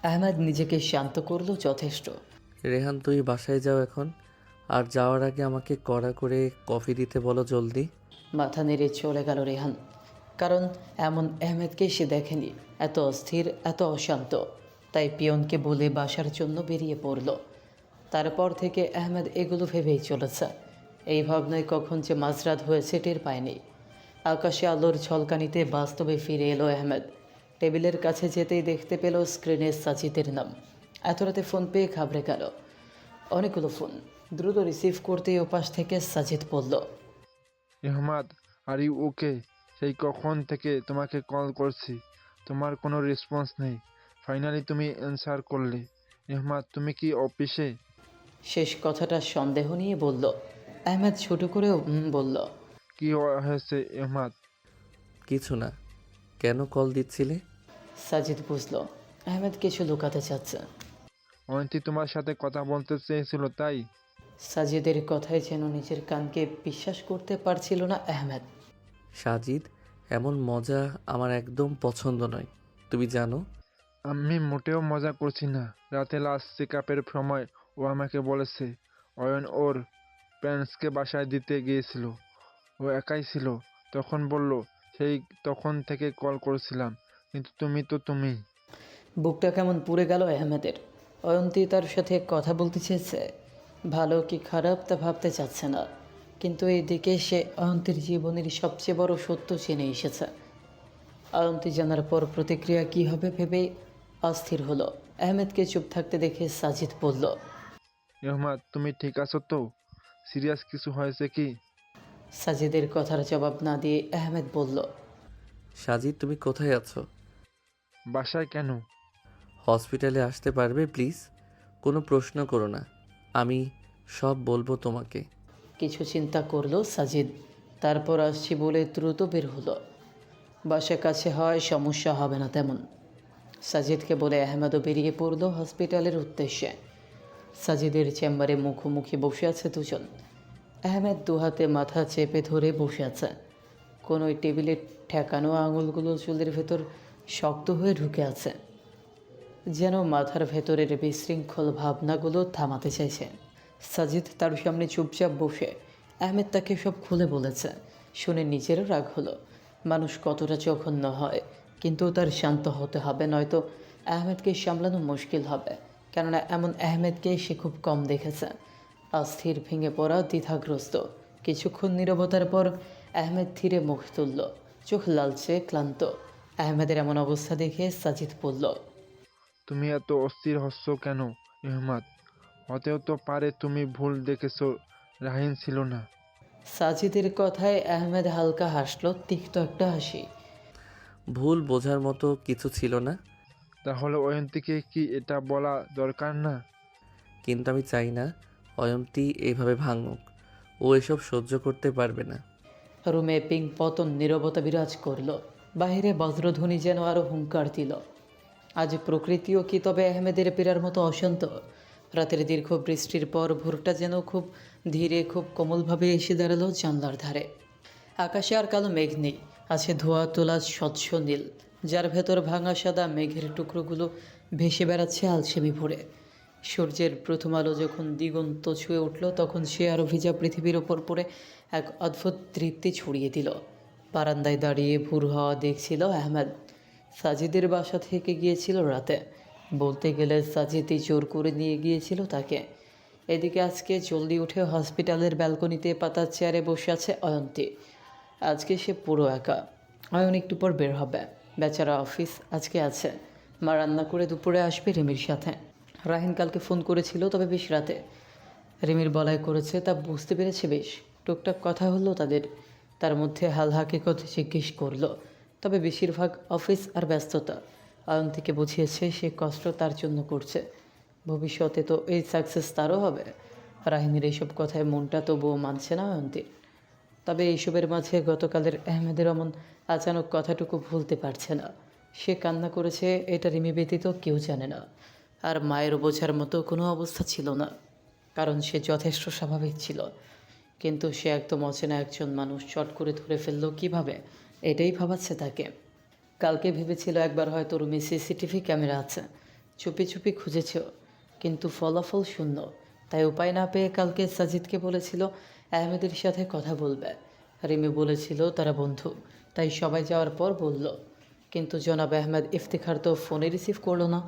আহমেদ নিজেকে শান্ত করলো যথেষ্ট। রেহান তুই বাসায় যাও এখন, আর যাওয়ার আগে আমাকে কড়া করে কফি দিতে বলো জলদি। মাথা নেড়ে চলে গেল রেহান, কারণ এমন আহমেদকে সে দেখেনি, এত অস্থির, এত অশান্ত। তাই পিয়নকে বলে বাসার জন্য বেরিয়ে পড়ল। তারপর থেকে আহমেদ এগুলো ভেবেই চলেছে। এই ভাবনায় কখন যে মাঝরাত হয়েছে টের পায়নি। আকাশে আলোর ঝলকানিতে বাস্তবে ফিরে এলো আহমেদ। টেবিলের কাছে যেতেই দেখতে পেল স্ক্রিনে সাজিদের নাম। এত রাতে ফোন পেয়ে ঘাবড়ে গেল। অনেকগুলো ফোন। দ্রুত রিসিভ করতেই ওপাশ থেকে সাজিদ বলল, এহমাদ, আর ইউ ওকে? সেই কখন থেকে তোমাকে কল করছি, তোমার কোনো রেসপন্স নেই। ফাইনালি তুমি অ্যান্সার করলে। এহমাদ, তুমি কি অফিসে? শেষ কথাটা সন্দেহ নিয়ে বলল। আহমেদ ছোট করেও বলল, কি হয়েছে এহমাদ? কিছু না। কেন কল দিচ্ছিলে? সাজিদ বুঝল আহমেদ কিছু লুকাতে চাচ্ছে। অয়ন্তী তোমার সাথে কথা বলতে চেয়েছিল, তাই? সাজিদের কথায় যেন নিজের কানকে বিশ্বাস করতে পারছিল না আহমেদ। সাজিদ, এমন মজা আমার একদম পছন্দ নয়, তুমি জানো। আমি মোটেও মজা করছি না। রাতে লাস্ট চেক আপের সময় ও আমাকে বলেছে অয়ন ওর প্যারেন্টসকে বাসায় দিতে গিয়েছিল। ও একাই ছিল। তখন বলল, সেই তখন থেকে কল করেছিলাম, কিন্তু তুমি তো তুমি। বুকটা কেমন পুড়ে গেল আহমেদের। অয়ন্তী তার সাথে কথা বলতে চেয়েছে, ভালো কি খারাপ তা ভাবতে চাচ্ছে না। কিন্তু এইদিকে সে অয়ন্তীর জীবনের সবচেয়ে বড় সত্য জেনে এসেছে। অয়ন্তী জানার পর প্রতিক্রিয়া কী হবে ভেবেই অস্থির হলো। আহমেদকে চুপ থাকতে দেখে সাজিদ বলল, রহমাত, তুমি ঠিক আছো তো? সিরিয়াস কিছু হয়েছে কি? সাজিদের কথার জবাব না দিয়ে আহমেদ বলল, সাজিদ, তুমি কোথায় আছো? বাসায় কেন? হসপিটালে আসতে পারবে প্লিজ? কোনো প্রশ্ন করো না, আমি সব বলবো তোমাকে। কিছু চিন্তা করলো সাজিদ। তারপর আসছি বলে দ্রুত বের হলো। বাসার কাছে হয় সমস্যা হবে না তেমন। সাজিদকে বলে আহমেদও বেরিয়ে পড়ল হসপিটালের উদ্দেশ্যে। সাজিদের চেম্বারে মুখোমুখি বসে আছে দুজন। আহমেদ দুহাতে মাথা চেপে ধরে বসে আছে। কোনোই টেবিলে ঠেকানো আঙুলগুলো চুলের ভেতর শক্ত হয়ে ঢুকে আছে, যেন মাথার ভেতরের বিশৃঙ্খল ভাবনাগুলো থামাতে চাইছে। সাজিদ তার সামনে চুপচাপ বসে। আহমেদ তাকে সব খুলে বলেছে। শুনে নিজেরও রাগ হলো। মানুষ কতটা জঘন্য হয়, কিন্তু তার শান্ত হতে হবে, নয়তো আহমেদকে সামলানো মুশকিল হবে। কেননা এমন আহমেদকে সে খুব কম দেখেছে। অস্থির, ভেঙে পড়া, দ্বিধাগ্রস্ত। কিছুক্ষণ নীরবতার পর আহমেদ ধীরে মুখ তুলল, চোখ লালচে, ক্লান্ত। আহমেদের এমন অবস্থা দেখে সাজিদ বলল, তুমি এত অস্থির হচ্ছ কেন রহমাত? হতেও তো পারে তুমি ভুল দেখেছো, রাহিন ছিল না। সাজিদের কথায় আহমেদ হালকা হাসল, তিক্ত একটা হাসি। ভুল বোঝার মতো কিছু ছিল না। তাহলে অয়ন্তীকে কি এটা বলা দরকার না? কিন্তু আমি চাই না অয়ন্তী এইভাবে ভাঙুক। ও এসব সহ্য করতে পারবে না। রুমে পিং পতন নীরবতা বিরাজ করল। বাহিরে বজ্রধ্বনি যেন আরও হুঙ্কার দিল। আজ প্রকৃতিও কি তবে আহমেদের পীড়ার মতো অশান্ত? রাতের দীর্ঘ বৃষ্টির পর ভোরটা যেন খুব ধীরে, খুব কোমলভাবে এসে দাঁড়ালো জানলার ধারে। আকাশে আর কালো মেঘ নেই, আছে ধোয়া তোলা স্বচ্ছ নীল, যার ভেতর ভাঙা সাদা মেঘের টুকরোগুলো ভেসে বেড়াচ্ছে আলসেমি ভরে। সূর্যের প্রথম আলো যখন দিগন্ত ছুঁয়ে উঠল, তখন সে আরও ভিজা পৃথিবীর ওপর পড়ে এক অদ্ভুত তৃপ্তি ছড়িয়ে দিল। বারান্দায় দাঁড়িয়ে ভোর হওয়া দেখছিল আহমেদ। সাজিদের বাসা থেকে গিয়েছিল রাতে। বলতে গেলে সাজিদই জোর করে নিয়ে গিয়েছিল তাকে। এদিকে আজকে জলদি উঠে হসপিটালের ব্যালকনিতে পাতার চেয়ারে বসে আছে অয়ন্তী। আজকে সে পুরো একা। অয়ন একটু পর বের হবে। বেচারা অফিস আজকে আছে। মা রান্না করে দুপুরে আসবে রিমির সাথে। রাহিন কালকে ফোন করেছিল, তবে বেশ রাতে। রিমির বলাই করেছে তা বুঝতে পেরেছে বেশ। টুকটাক কথা হলো তাদের। তার মধ্যে হাল হাকিকত জিজ্ঞেস করলো, তবে বেশিরভাগ অফিস আর ব্যস্ততা। অয়ন্তীকে বুঝিয়েছে সে কষ্ট তার জন্য করছে। ভবিষ্যতে তো এই সাকসেস তারও হবে। রাহিনীর এইসব কথায় মনটা তবুও মানছে না অয়ন্তীর। তবে এইসবের মাঝে গতকালের আহমেদের অমন আচানক কথাটুকু ভুলতে পারছে না। সে কান্না করেছে এটা রিমি ব্যতীত কেউ জানে না। আর মায়ের বোঝার মতো কোনো অবস্থা ছিল না, কারণ সে যথেষ্ট স্বাভাবিক ছিল। কিন্তু সে একদম অচেনা একজন মানুষ চট করে ধরে ফেললো কীভাবে, এটাই ভাবাচ্ছে তাকে। কালকে ভেবেছিল একবার হয়তো রুমে সিসিটিভি ক্যামেরা আছে, চুপি চুপি খুঁজেছ, কিন্তু ফলাফল শূন্য। তাই উপায় না পেয়ে কালকে সাজিদকে বলেছিল আহমেদের সাথে কথা বলবে। রিমি বলেছিল তারা বন্ধু, তাই সবাই যাওয়ার পর বলল। কিন্তু জনাব আহমেদ ইফতিখার তো ফোনে রিসিভ করলো না।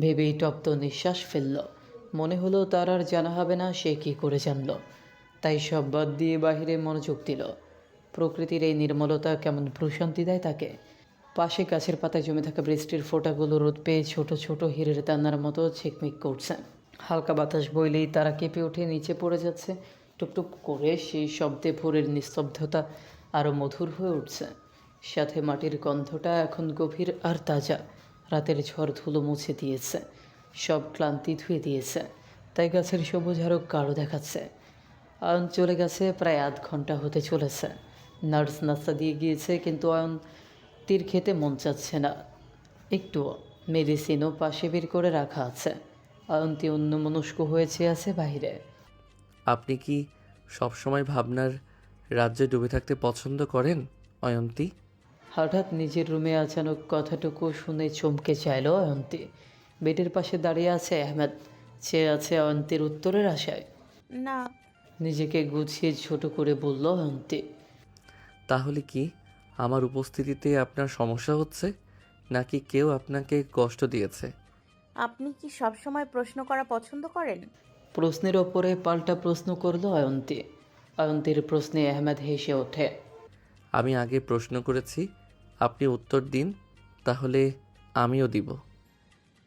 ভেবেই টপ্ত নিঃশ্বাস ফেলল। মনে হলো তার আর জানা হবে না সে কী করে জানল। তাই সব বাদ দিয়ে বাহিরে মনোযোগ দিল। প্রকৃতির এই নির্মলতা কেমন প্রশান্তি দেয় তাকে। পাশে গাছের পাতায় জমে থাকা বৃষ্টির ফোঁটাগুলো রোদ পেয়ে ছোট ছোট হীরের দানার মতো ঝিকমিক করছে। হালকা বাতাস বইলেই তারা কেঁপে উঠে নিচে পড়ে যাচ্ছে। টুকটুক করে সেই শব্দে ভোরের নিস্তব্ধতা আরও মধুর হয়ে উঠছে। সাথে মাটির গন্ধটা এখন গভীর আর তাজা। রাতের ঝড় ধুলো মুছে দিয়েছে, সব ক্লান্তি ধুয়ে দিয়েছে। তাই গাছের সবুজ আরও গাঢ় দেখাচ্ছে। অয়ন চলে গেছে, প্রায় আধ ঘন্টা হতে চলেছে। নার্স নাস্তা দিয়ে গিয়েছে, কিন্তু অয়ন তীর খেতে মন চাচ্ছে না একটুও। মেডিসিনও পাশে বের করে রাখা আছে। অয়ন্তী অন্যমনস্ক হয়েছে আছে বাইরে। আপনি কি সবসময় ভাবনার রাজ্যে ডুবে থাকতে পছন্দ করেন অয়ন্তী? হঠাৎ নিজের রুমে আচানক কথাটুকু শুনে চমকে চাইল অয়ন্তী। বেডের পাশে দাঁড়িয়ে আছে আহমেদ, চেয়ে আছে অয়ন্তীর উত্তরের আশায়। না। নিজেকে গুছিয়ে ছোট করে বলল অয়ন্তী। তাহলে কি আমার উপস্থিতিতে আপনার সমস্যা হচ্ছে, নাকি কেউ আপনাকে কষ্ট দিয়েছে? আপনি কি সবসময় প্রশ্ন করা পছন্দ করেন? প্রশ্নের ওপরে পাল্টা প্রশ্ন করল অয়ন্তী। অয়ন্তীর প্রশ্নে আহমেদ হেসে ওঠে। আমি আগে প্রশ্ন করেছি, আপনি উত্তর দিন, তাহলে আমিও দিব।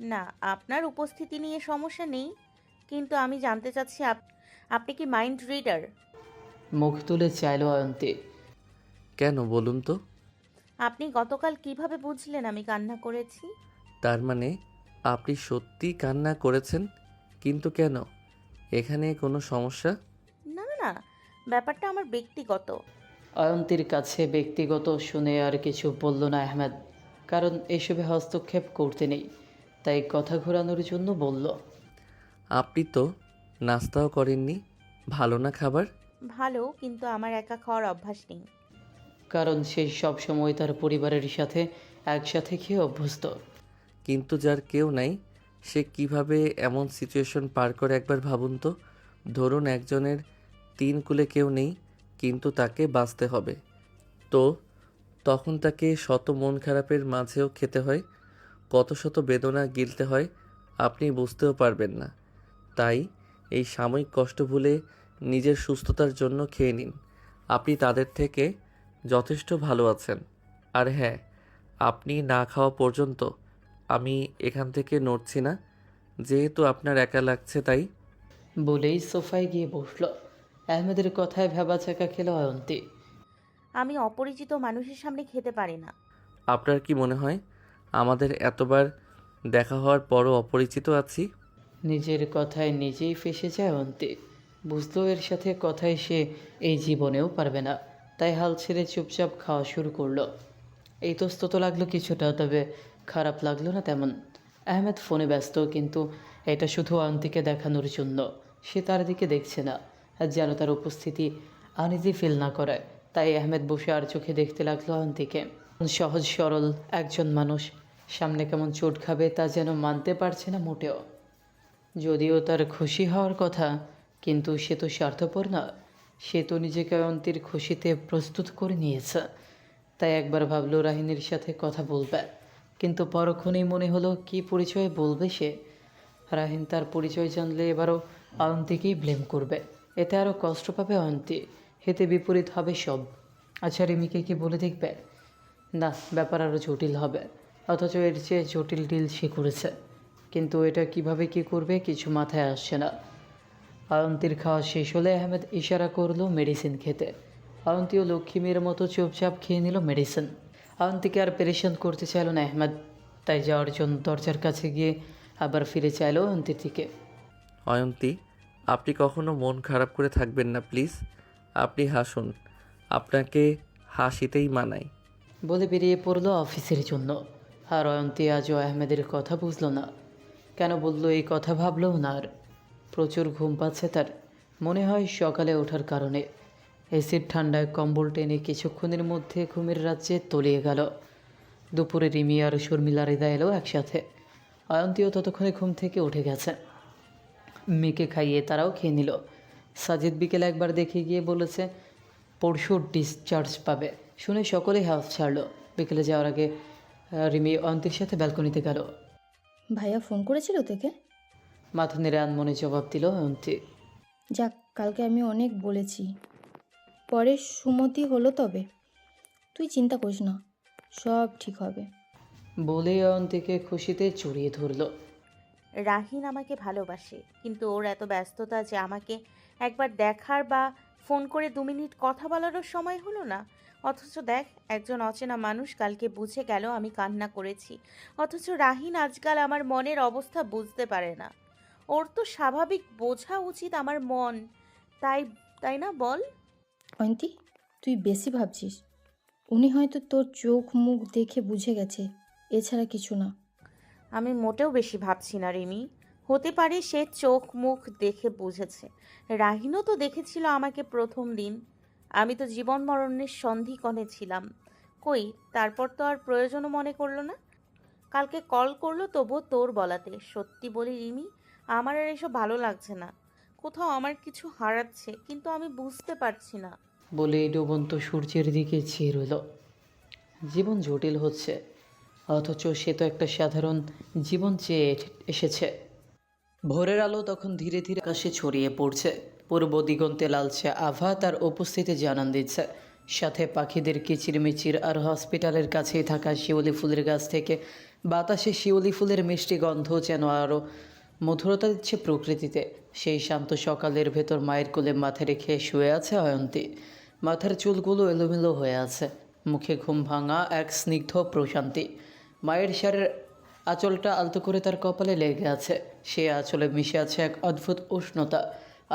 না, আপনার উপস্থিতি নিয়ে সমস্যা নেই, কিন্তু আমি জানতে চাচ্ছি আপনি কি মাইন্ড রিডার? মুখ তুলে চাইল অয়ন্তী। কেন বলুন তো? আপনি গতকাল কিভাবে বুঝলেন আমি কান্না করেছি? তার মানে আপনি সত্যি কান্না করেছেন? কিন্তু কেন? এখানে কোনো সমস্যা? না না না, ব্যাপারটা আমার ব্যক্তিগত। অয়ন্তীর কাছে ব্যক্তিগত শুনে আর কিছু বলল না আহমেদ, কারণ এসবে হস্তক্ষেপ করতে নেই। তাই কথা ঘোরানোর জন্য বলল। আপনি তো নাস্তাও করেননি, ভালো না খাবার? ভালো, কিন্তু আমার একা খাওয়ার অভ্যাস নেই। কারণ সে সব সময় তার পরিবারের সাথে একসাথে খেয়ে অভ্যস্ত। কিন্তু যার কেউ নাই, সে কিভাবে এমন সিচুয়েশন পার করে একবার ভাবুন তো। ধরুন একজনের তিন কুলে কেউ নেই, কিন্তু তাকে বাঁচতে হবে। তো তখন তাকে শত মন খারাপের মাঝেও খেতে হয়, কত শত বেদনা গিলতে হয়, আপনি বুঝতেও পারবেন না। তাই এই সাময়িক কষ্ট ভুলে নিজের সুস্থতার জন্য খেয়ে নিন। আপনি তাদের থেকে যথেষ্ট ভালো আছেন। আর হ্যাঁ, আপনি না খাওয়া পর্যন্ত আমি এখান থেকে নড়ছি না, যেহেতু আপনার একা লাগছে তাই। বলেই সোফায় গিয়ে বসল। আহমেদের কথায় ভেবাচাকা খেল অয়ন্তী। আমি অপরিচিত মানুষের সামনে খেতে পারি না। আপনার কি মনে হয় আমাদের এতবার দেখা হওয়ার পরও অপরিচিত আছি? নিজের কথায় নিজেই ফেঁসে যায় অয়ন্তী। বুঝলো এর সাথে কথায় সে এই জীবনেও পারবে না। তাই হাল ছেড়ে চুপচাপ খাওয়া শুরু করলো। ইতস্তত লাগলো কিছুটা, তবে খারাপ লাগলো না তেমন। আহমেদ ফোনে ব্যস্ত, কিন্তু এটা শুধু অয়ন্তীকে দেখানোর জন্য। সে তার দিকে দেখছে না, আর যেন তার উপস্থিতি আনইজি ফিল না করে। তাই আহমেদ বসে আর চোখে দেখতে লাগলো অয়ন্তীকে। সহজ সরল একজন মানুষ সামনে কেমন চোট খাবে তা যেন মানতে পারছে না মোটেও। যদিও তার খুশি হওয়ার কথা, কিন্তু সে তো স্বার্থপর না। সে তো নিজেকে অয়ন্তীর খুশিতে প্রস্তুত করে নিয়েছে। তাই একবার ভাবলো রাহিনীর সাথে কথা বলবে, কিন্তু পরক্ষণেই মনে হলো কী পরিচয় বলবে সে। রাহিন তার পরিচয় জানলে এবারও অয়ন্তীকেই ব্লেম করবে। এতে আরও কষ্ট পাবে অয়ন্তী, হেতে বিপরীত হবে সব। আচ্ছা, রিমিকে কি বলে দেখবে? না, ব্যাপার আরও জটিল হবে। অথচ এর চেয়ে জটিল ডিল সে করেছে, কিন্তু এটা কিভাবে কি করবে কিছু মাথায় আসছে না। অয়ন্তীর খাওয়া শেষ হলে আহমেদ ইশারা করলো মেডিসিন খেতে। অয়ন্তীও লক্ষ্মী মেয়ের মতো চুপচাপ খেয়ে নিল মেডিসিন। অয়ন্তীকে আর পেরেশান করতে চাইল না আহমেদ, তাই যাওয়ার জন্য দরজার কাছে গিয়ে আবার ফিরে চাইল অয়ন্তীর দিকে। অয়ন্তী, আপনি কখনো মন খারাপ করে থাকবেন না প্লিজ। আপনি হাসুন, আপনাকে হাসিতেই মানায়। বলে বেরিয়ে পড়লো অফিসের জন্য। আর অয়ন্তী আজও আহমেদের কথা বুঝলো না। কেন বললো এই কথা ভাবলেও না আর। প্রচুর ঘুম পাচ্ছে তার, মনে হয় সকালে ওঠার কারণে। এসির ঠান্ডায় কম্বল টেনে কিছুক্ষণের মধ্যে ঘুমের রাজ্যে তলিয়ে গেল। দুপুরে রিমি আর শর্মিলা রিদা এলো একসাথে। অয়ন্তীও ততক্ষণে ঘুম থেকে উঠে গেছে। মেয়েকে খাইয়ে তারাও খেয়ে নিল। সাজিদ বিকেলে একবার দেখে গিয়ে বলেছে পরশু ডিসচার্জ পাবে। শুনে সকলেই হাফ ছাড়লো। বিকেলে যাওয়ার আগে রিমি অয়ন্তীর সাথে ব্যালকনিতে গেল। ভাইয়া ফোন করেছিল তোকে? মাথা নেড়ে আনমনে জবাব দিল অয়ন্তী। যাক, কালকে আমি অনেক বলেছি, পরে সুমতি হলো। তবে তুই চিন্তা করিস না, সব ঠিক হবে। বলেই অয়ন্তীকে খুশিতে জড়িয়ে ধরল। রাহিন আমাকে ভালোবাসে, কিন্তু ওর এত ব্যস্ততা যে আমাকে একবার দেখার বা ফোন করে 2 মিনিট কথা বলারও সময় হলো না। অথচ দেখ, একজন অচেনা মানুষ কালকে বুঝে গেল আমি কান্না করেছি। অথচ রাহিন আজকাল আমার মনের অবস্থা বুঝতে পারে না। ওর তো স্বাভাবিক বোঝা উচিত আমার মন, তাই তাই না বল? অয়ন্তী, তুই বেশি ভাবছিস। উনি হয়তো তোর চোখ মুখ দেখে বুঝে গেছে, এছাড়া কিছু না। আমি মোটেও বেশি ভাবছি না রিমি। হতে পারে সে চোখ মুখ দেখে বুঝেছে। রাহিনও তো দেখেছিল আমাকে প্রথম দিন। আমি তো জীবন মরণের সন্ধিক্ষণে ছিলাম। কই, তারপর তো আর প্রয়োজনও মনে করলো না। কালকে কল করলো তবুও তোর বলাতে। সত্যি বলি রিমি, আমার আর এসব ভালো লাগছে না। কোথাও আমার কিছু হারাচ্ছে, কিন্তু আমি বুঝতে পারছি না। বলে ডুবন্ত সূর্যের দিকে চেয়ে রইল। জীবন জটিল হচ্ছে, অথচ সে তো একটা সাধারণ জীবন চেয়ে এসেছে। ভোরের আলো তখন ধীরে ধীরে আকাশে ছড়িয়ে পড়ছে। পূর্ব দিগন্তে লালচে আভা তার উপস্থিতি জানান দিচ্ছে। সাথে পাখিদের কিচিরমিচির আর হসপিটালের কাছেই থাকা শিউলি ফুলের গাছ থেকে বাতাসে শিউলি ফুলের মিষ্টি গন্ধ যেন আরও মধুরতা দিচ্ছে প্রকৃতিতে। সেই শান্ত সকালের ভেতর মায়ের কোলে মাথা রেখে শুয়ে আছে অয়ন্তী। মাথার চুলগুলো এলোমেলো হয়ে আছে, মুখে ঘুম ভাঙা এক স্নিগ্ধ প্রশান্তি। মায়ের শাড়ির আঁচলটা আলতো করে তার কপালে লেগে আছে। সে আঁচলে মিশে আছে এক অদ্ভুত উষ্ণতা।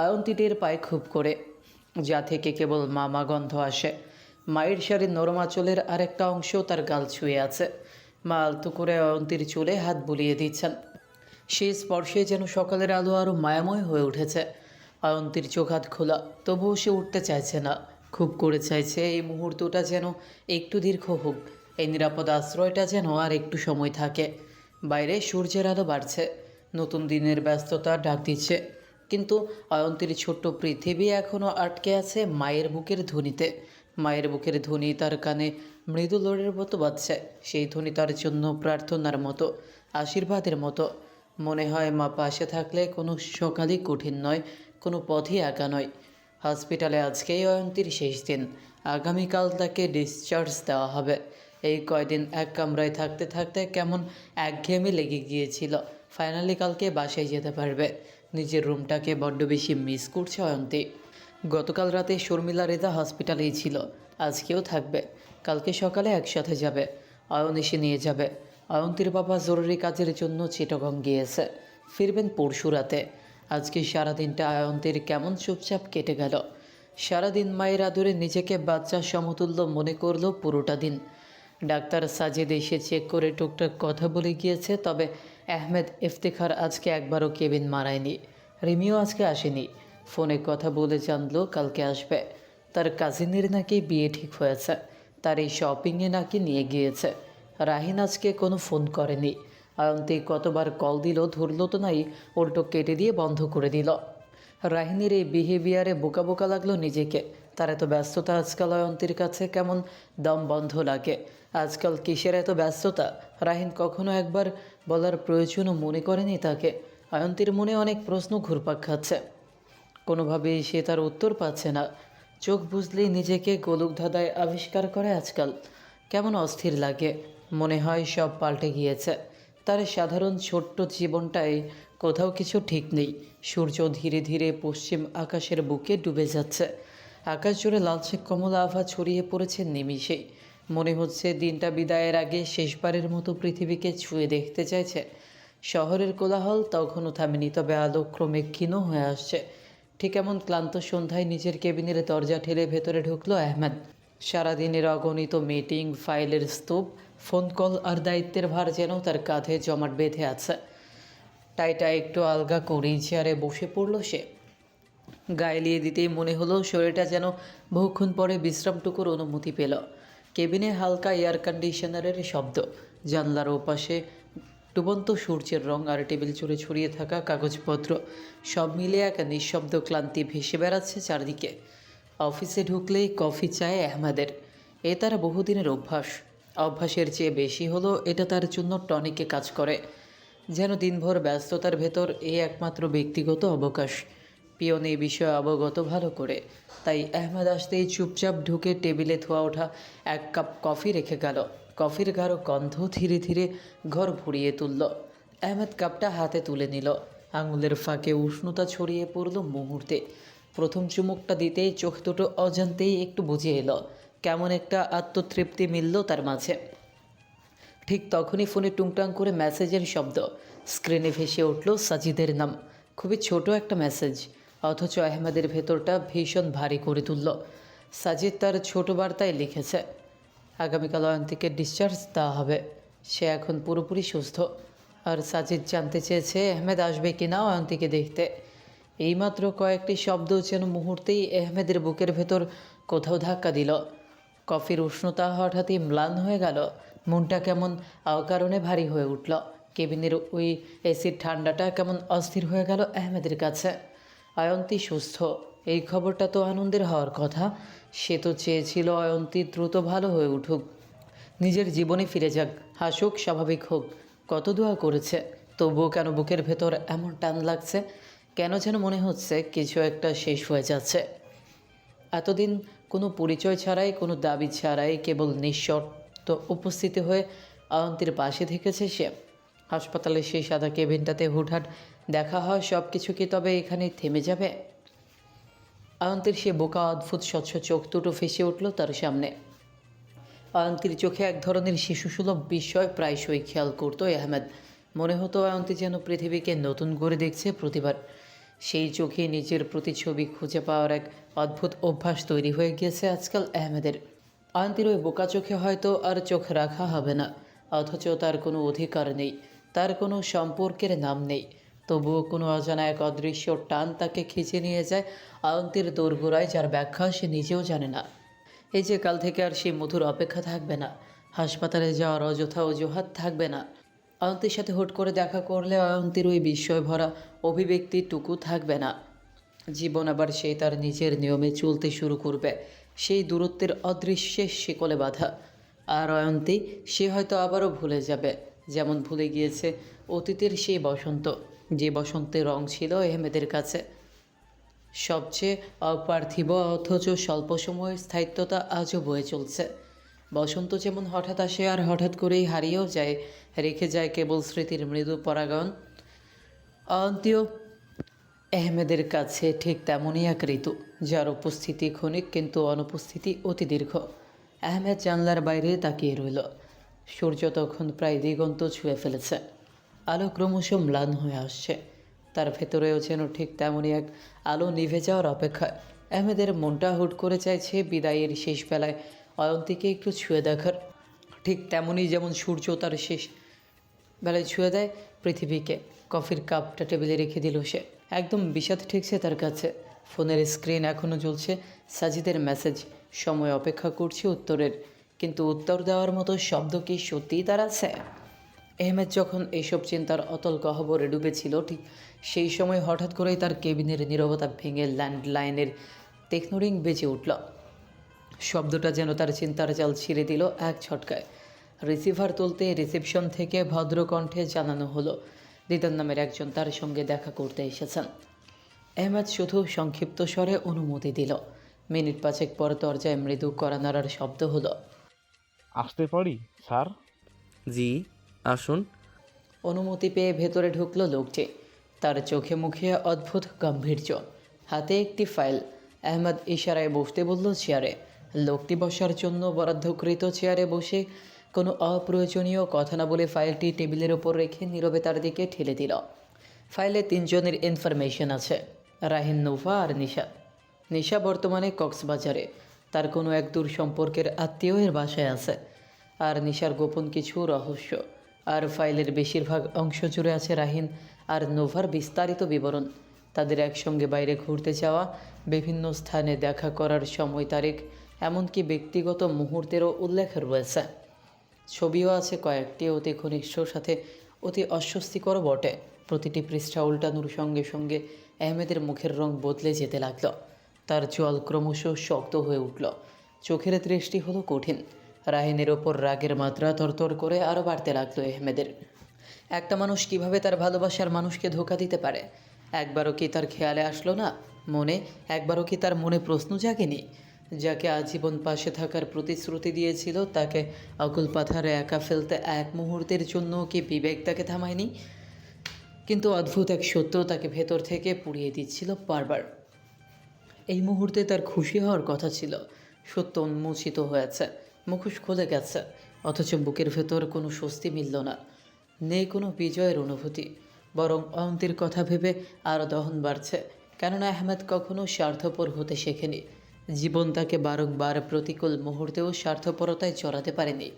অয়ন্তী টের পায় খুব করে, যা থেকে কেবল মামা গন্ধ আসে। মায়ের শাড়ির নরম আঁচলের আরেকটা অংশ তার গাল ছুঁয়ে আছে। মা আলতো করে অয়ন্তীর চুলে হাত বুলিয়ে দিচ্ছেন। সেই স্পর্শে যেন সকালের আলো আরও মায়াময় হয়ে উঠেছে। অয়ন্তীর চোখ হাত খোলা, তবুও সে উঠতে চাইছে না। খুব করে চাইছে এই মুহূর্তটা যেন একটু দীর্ঘ হোক, এই নিরাপদ আশ্রয়টা যেন আর একটু সময় থাকে। বাইরে সূর্যের আলো বাড়ছে, নতুন দিনের ব্যস্ততা ডাক দিচ্ছে, কিন্তু অয়ন্তীর ছোট্ট পৃথিবী এখনও আটকে আছে মায়ের বুকের ধ্বনিতে। মায়ের বুকের ধ্বনি তার কানে মৃদু লোড়ের মতো বাজছে। সেই ধ্বনি তার জন্য প্রার্থনার মতো, আশীর্বাদের মতো। মনে হয় মা পাশে থাকলে কোনো সকালই কঠিন নয়, কোনো পথই একা নয়। হসপিটালে আজকেই অয়ন্তীর শেষ দিন। আগামীকাল তাকে ডিসচার্জ দেওয়া হবে। এই কয়দিন এক কামরায় থাকতে থাকতে কেমন একঘেয়েমি লেগে গিয়েছিল। ফাইনালি কালকে বাসায় যেতে পারবে। নিজের রুমটাকে বড্ড বেশি মিস করছে অয়ন্তী। গতকাল রাতে শর্মিলা রেদা হসপিটালেই ছিল, আজকেও থাকবে। কালকে সকালে একসাথে যাবে, অয়ন এসে নিয়ে যাবে। অয়ন্তীর বাবা জরুরি কাজের জন্য চিটাগং গিয়েছে, ফিরবেন পরশু রাতে। আজকে সারাদিনটা অয়ন্তীর কেমন চুপচাপ কেটে গেল। সারাদিন মায়ের আদরে নিজেকে বাচ্চার সমতুল্য মনে করলো পুরোটা দিন। ডাক্তার সাজিদ এসে চেক করে টুকটাক কথা বলে গিয়েছে, তবে আহমেদ ইফতেখার আজকে একবারও কেবিন মারায়নি। রিমিও আজকে আসেনি। ফোনে কথা বলে জানলো কালকে আসবে। তার কাজিনের নাকি বিয়ে ঠিক হয়েছে, তার এই শপিংয়ে নাকি নিয়ে গিয়েছে। রাহিন আজকে কোনো ফোন করেনি। অয়ন্তী কতবার কল দিল, ধরলো তো নাই, উল্টো কেটে দিয়ে বন্ধ করে দিল। রাহিনীর এই বিহেভিয়ারে বোকা বোকা লাগলো নিজেকে। তার এত ব্যস্ততা আজকাল অয়ন্তীর কাছে কেমন দম বন্ধ লাগে। আজকাল কিসের এত ব্যস্ততা রাহিন কখনো একবার বলার প্রয়োজনও মনে করেনি তাকে। অয়ন্তীর মনে অনেক প্রশ্ন ঘুরপাক খাচ্ছে, কোনোভাবেই সে তার উত্তর পাচ্ছে না। চোখ বুঝলেই নিজেকে গোলক ধাঁধায় আবিষ্কার করে আজকাল। কেমন অস্থির লাগে, মনে হয় সব পাল্টে গিয়েছে। তার সাধারণ ছোট্ট জীবনটায় কোথাও কিছু ঠিক নেই। সূর্য ধীরে ধীরে পশ্চিম আকাশের বুকে ডুবে যাচ্ছে। আকাশ জুড়ে লালচে কমলা আভা ছড়িয়ে পড়েছে নিমিষেই। মনে হচ্ছে দিনটা বিদায়ের আগে শেষবারের মতো পৃথিবীকে ছুঁয়ে দেখতে চাইছে। শহরের কোলাহল তখনও থামেনি, তবে আলো ক্রমে ক্ষীণ হয়ে আসছে। ঠিক এমন ক্লান্ত সন্ধ্যায় নিজের কেবিনের দরজা ঠেলে ভেতরে ঢুকলো আহমেদ। সারাদিনের অগণিত মিটিং, ফাইলের স্তূপ, ফোন কল আর দায়িত্বের ভার যেন তার কাঁধে জমাট বেঁধে আছে। টাইটা একটু আলগা করেই চেয়ারে বসে পড়ল সে। গায়ে লিয়ে দিতেই মনে হলো শরীরটা যেন বহুক্ষণ পরে বিশ্রামটুকুর অনুমতি পেল। কেবিনে হালকা এয়ার কন্ডিশনারের শব্দ, জানলার ওপাশে ডুবন্ত সূর্যের রং আর টেবিল জুড়ে ছড়িয়ে থাকা কাগজপত্র সব মিলে এক নিঃশব্দ ক্লান্তি ভেসে বেড়াচ্ছে চারদিকে। অফিসে ঢুকলেই কফি চায় আহমেদের। এ তার বহুদিনের অভ্যাস। অভ্যাসের চেয়ে বেশি হলো এটা তার জন্য টনিকে কাজ করে। যেন দিনভর ব্যস্ততার ভেতর এই একমাত্র ব্যক্তিগত অবকাশ। পিয়ন এই বিষয়ে অবগত ভালো করে, তাই আহমেদ আসতেই চুপচাপ ঢুকে টেবিলে ধোয়া ওঠা এক কাপ কফি রেখে গেল। কফির গাঢ় গন্ধ ধীরে ধীরে ঘর ভরিয়ে তুলল। আহমেদ কাপটা হাতে তুলে নিল। আঙুলের ফাঁকে উষ্ণতা ছড়িয়ে পড়ল মুহূর্তে। প্রথম চুমুকটা দিতেই চোখ দুটো অজান্তেই একটু বুঝে এলো। কেমন একটা আত্মতৃপ্তি মিলল তার মাঝে। ঠিক তখনই ফোনে টুংটাং করে মেসেজের শব্দ। স্ক্রিনে ভেসে উঠল সাজিদের নাম। খুবই ছোট একটা মেসেজ, অথচ আহমেদের ভেতরটা ভীষণ ভারী করে তুলল। সাজিদ তার ছোট বার্তায় লিখেছে, আগামীকাল অয়ন্তীকে ডিসচার্জ দেওয়া হবে। সে এখন পুরোপুরি সুস্থ। আর সাজিদ জানতে চেয়েছে আহমেদ আসবে কিনা অয়ন্তীকে দেখতে। এইমাত্র কয়েকটি শব্দ যেন মুহূর্তেই আহমেদের বুকের ভেতর কোথাও ধাক্কা দিল। কফির উষ্ণতা হঠাৎই ম্লান হয়ে গেল। মনটা কেমন অকারণে ভারী হয়ে উঠল। কেবিনের ওই এসির ঠান্ডাটা কেমন অস্থির হয়ে গেল আহমেদের কাছে। অয়ন্তী সুস্থ, এই খবরটা তো আনন্দের হওয়ার কথা। সে তো চেয়েছিল অয়ন্তী দ্রুত ভালো হয়ে উঠুক, নিজের জীবনে ফিরে যাক, হাসুক, স্বাভাবিক হোক। কত দোয়া করেছে, তবুও কেন বুকের ভেতর এমন টান লাগছে? কেন যেন মনে হচ্ছে কিছু একটা শেষ হয়ে যাচ্ছে। এতদিন কোনো পরিচয় ছাড়াই, কোনো দাবি ছাড়াই, কেবল নিঃশর্ত উপস্থিতি হয়ে অয়ন্তীর পাশে থেকেছে সে। হাসপাতালের সেই সাদা কেবিনটাতে হুটহাট দেখা হয়, সব কিছু কি তবে এখানেই থেমে যাবে? অয়ন্তীর সে বোকা অদ্ভুত স্বচ্ছ চোখ দুটো ভেসে উঠল তার সামনে। অয়ন্তীর চোখে এক ধরনের শিশুসুলভ বিস্ময় প্রায়শই খেয়াল করত আহমেদ। মনে হতো অয়ন্তী যেন পৃথিবীকে নতুন করে দেখছে প্রতিবার। সেই চোখে নিজের প্রতিছবি খুঁজে পাওয়ার এক অদ্ভুত অভ্যাস তৈরি হয়ে গিয়েছে আজকাল আহমেদের। অয়ন্তীর ওই বোকা চোখে হয়তো আর চোখ রাখা হবে না, অথচ তার কোনো অধিকার নেই, তার কোনো সম্পর্কের নাম নেই। তবুও কোনো অজানা এক অদৃশ্য টান তাকে খিঁচে নিয়ে যায় অয়ন্তীর দোরগোড়ায়, যার ব্যাখ্যা সে নিজেও জানে না। এই যে কাল থেকে আর সেই মধুর অপেক্ষা থাকবে না, হাসপাতালে যাওয়ার অযথা অজুহাত থাকবে না, অয়ন্তীর সাথে হুট করে দেখা করলে অয়ন্তীর ওই বিস্ময় ভরা অভিব্যক্তিটুকু থাকবে না। জীবন আবার সেই তার নিজের নিয়মে চলতে শুরু করবে, সেই দূরত্বের অদৃশ্যে শিকলে বাঁধা। আর অয়ন্তী, সে হয়তো আবারও ভুলে যাবে, যেমন ভুলে গিয়েছে অতীতের সেই বসন্ত, যে বসন্তের রং ছিল আহমেদের কাছে সবচেয়ে অপার্থিব, অথচ স্বল্প সময়ের স্থায়িত্বতা আজও বয়ে চলছে। বসন্ত যেমন হঠাৎ আসে আর হঠাৎ করেই হারিয়েও যায়, রেখে যায় কেবল স্মৃতির মৃদু পরাগণ। অয়ন্তীও আহমেদের কাছে ঠিক তেমনই এক ঋতু, যার উপস্থিতি ক্ষণিক কিন্তু অনুপস্থিতি অতি দীর্ঘ। আহমেদ জানলার বাইরে তাকিয়ে রইল। সূর্য তখন প্রায় দিগন্ত ছুঁয়ে ফেলেছে। আলো ক্রমশ ম্লান হয়ে আসছে। তার ভেতরেও যেন ঠিক তেমনই এক আলো নিভে যাওয়ার অপেক্ষায়। আহমেদের মনটা হুট করে চাইছে বিদায়ের শেষ বেলায় অয়ন্তীকে একটু ছুঁয়ে দেখার। ঠিক তেমনই যেমন সূর্য তার শেষ বেলায় ছুঁয়ে দেয় পৃথিবীকে। কফির কাপটা টেবিলে রেখে দিল সে। একদম বিষাদ ঠেকছে তার কাছে। ফোনের স্ক্রিন এখনও জ্বলছে, সাজিদের মেসেজ। সময় অপেক্ষা করছে উত্তরের, কিন্তু উত্তর দেওয়ার মতো শব্দ কি সত্যিই তার আছে? আহমেদ যখন এইসব চিন্তার অতল গহ্বরে ডুবেছিল, ঠিক সেই সময় হঠাৎ করেই তার কেবিনের নীরবতা ভেঙে ল্যান্ডলাইনের টেকনোরিং বেজে উঠল। শব্দটা যেন তার চিন্তার জাল ছিঁড়ে দিল এক ঝটকায়। রিসিভার তুলতে রিসেপশন থেকে ভদ্রকণ্ঠে জানানো হলো দিদার নামের একজন তার সঙ্গে দেখা করতে এসেছেন। আহমেদ শুধু সংক্ষিপ্ত স্বরে অনুমতি দিল। মিনিট পাঁচেক পর দরজায় মৃদু কড়া নাড়ার শব্দ হলো। আসতে পারি স্যার? জি, আসুন। অনুমতি পেয়ে ভেতরে ঢুকলো লোকটি। তার চোখে মুখে অদ্ভুত গাম্ভীর্য, হাতে একটি ফাইল। আহমেদ ইশারায় বসতে বলল চেয়ারে। লোকটি বসার জন্য বরাদ্দকৃত চেয়ারে বসে কোনো অপ্রয়োজনীয় কথা না বলে ফাইলটি টেবিলের ওপর রেখে নীরবে তার দিকে ঠেলে দিল। ফাইলে 3 জনের ইনফরমেশন আছে, রাহিন, নোভা আর নিশা। নিশা বর্তমানে কক্সবাজারে তার কোনো এক দূর সম্পর্কের আত্মীয়ের বাসায় আছে। আর নিশার গোপন কিছু রহস্য। আর ফাইলের বেশিরভাগ অংশ জুড়ে আছে রাহিন আর নোভার বিস্তারিত বিবরণ। তাদের একসঙ্গে বাইরে ঘুরতে যাওয়া, বিভিন্ন স্থানে দেখা করার সময় তারিখ, এমনকি ব্যক্তিগত মুহূর্তেরও উল্লেখ রয়েছে। ছবিও আছে কয়েকটি অতি ঘনিষ্ঠর সাথে অতি অস্বস্তিকর বটে। প্রতিটি পৃষ্ঠা উল্টানোর সঙ্গে সঙ্গে আহমেদের মুখের রং বদলে যেতে লাগলো। তার চোয়াল ক্রমশ শক্ত হয়ে উঠল, চোখের দৃষ্টি হলো কঠিন। রাহিনের ওপর রাগের মাত্রা তরতর করে আরও বাড়তে লাগলো আহমেদের। একটা মানুষ কিভাবে তার ভালোবাসার মানুষকে ধোঁকা দিতে পারে? একবারও কি তার খেয়ালে আসলো না? একবারও কি তার মনে প্রশ্ন জাগেনি? যাকে আজীবন পাশে থাকার প্রতিশ্রুতি দিয়েছিল, তাকে আকুল পাথারে একা ফেলতে এক মুহূর্তের জন্য কি বিবেক তাকে থামায়নি? কিন্তু অদ্ভুত এক সত্য তাকে ভেতর থেকে পুড়িয়ে দিচ্ছিল বারবার। এই মুহূর্তে তার খুশি হওয়ার কথা ছিল। সত্য উন্মোচিত হয়েছে, মুখোশ খুলে গেছে, অথচ বুকের ভেতর কোনো স্বস্তি মিলল না। নেই কোনো বিজয়ের অনুভূতি, বরং অয়ন্তীর কথা ভেবে আরও দহন বাড়ছে। কেননা আহমেদ কখনো স্বার্থপর হতে শেখেনি। জীবন তাকে বারংবার প্রতিকূল মুহূর্তেও স্বার্থপরতায় জড়াতে পারেনি।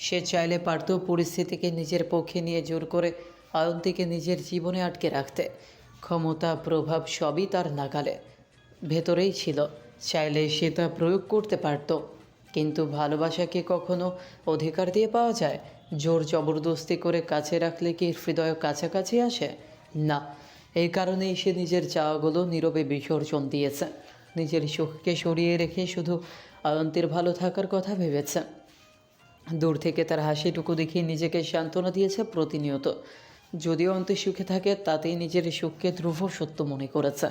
সে চাইলে পারত পরিস্থিতিকে নিজের পক্ষে নিয়ে জোর করে অয়ন্তীকে নিজের জীবনে আটকে রাখতে। ক্ষমতা, প্রভাব সবই তার নাগালে ভেতরেই ছিল। চাইলে সে তা প্রয়োগ করতে পারত। কিন্তু ভালোবাসাকে কখনো অধিকার দিয়ে পাওয়া যায়? জোর জবরদস্তি করে কাছে রাখলে কি হৃদয় কাছাকাছি আসে? না। এই কারণেই সে নিজের চাওয়াগুলো নীরবে বিসর্জন দিয়েছে। নিজের সুখকে সরিয়ে রেখে শুধু অয়ন্তীর ভালো থাকার কথা ভেবেছে। দূর থেকে তার হাসিটুকু দেখিয়ে নিজেকে সান্ত্বনা দিয়েছে প্রতিনিয়ত। যদিও অন্তে সুখে থাকে, তাতেই নিজের সুখকে ধ্রুব সত্য মনে করেছে।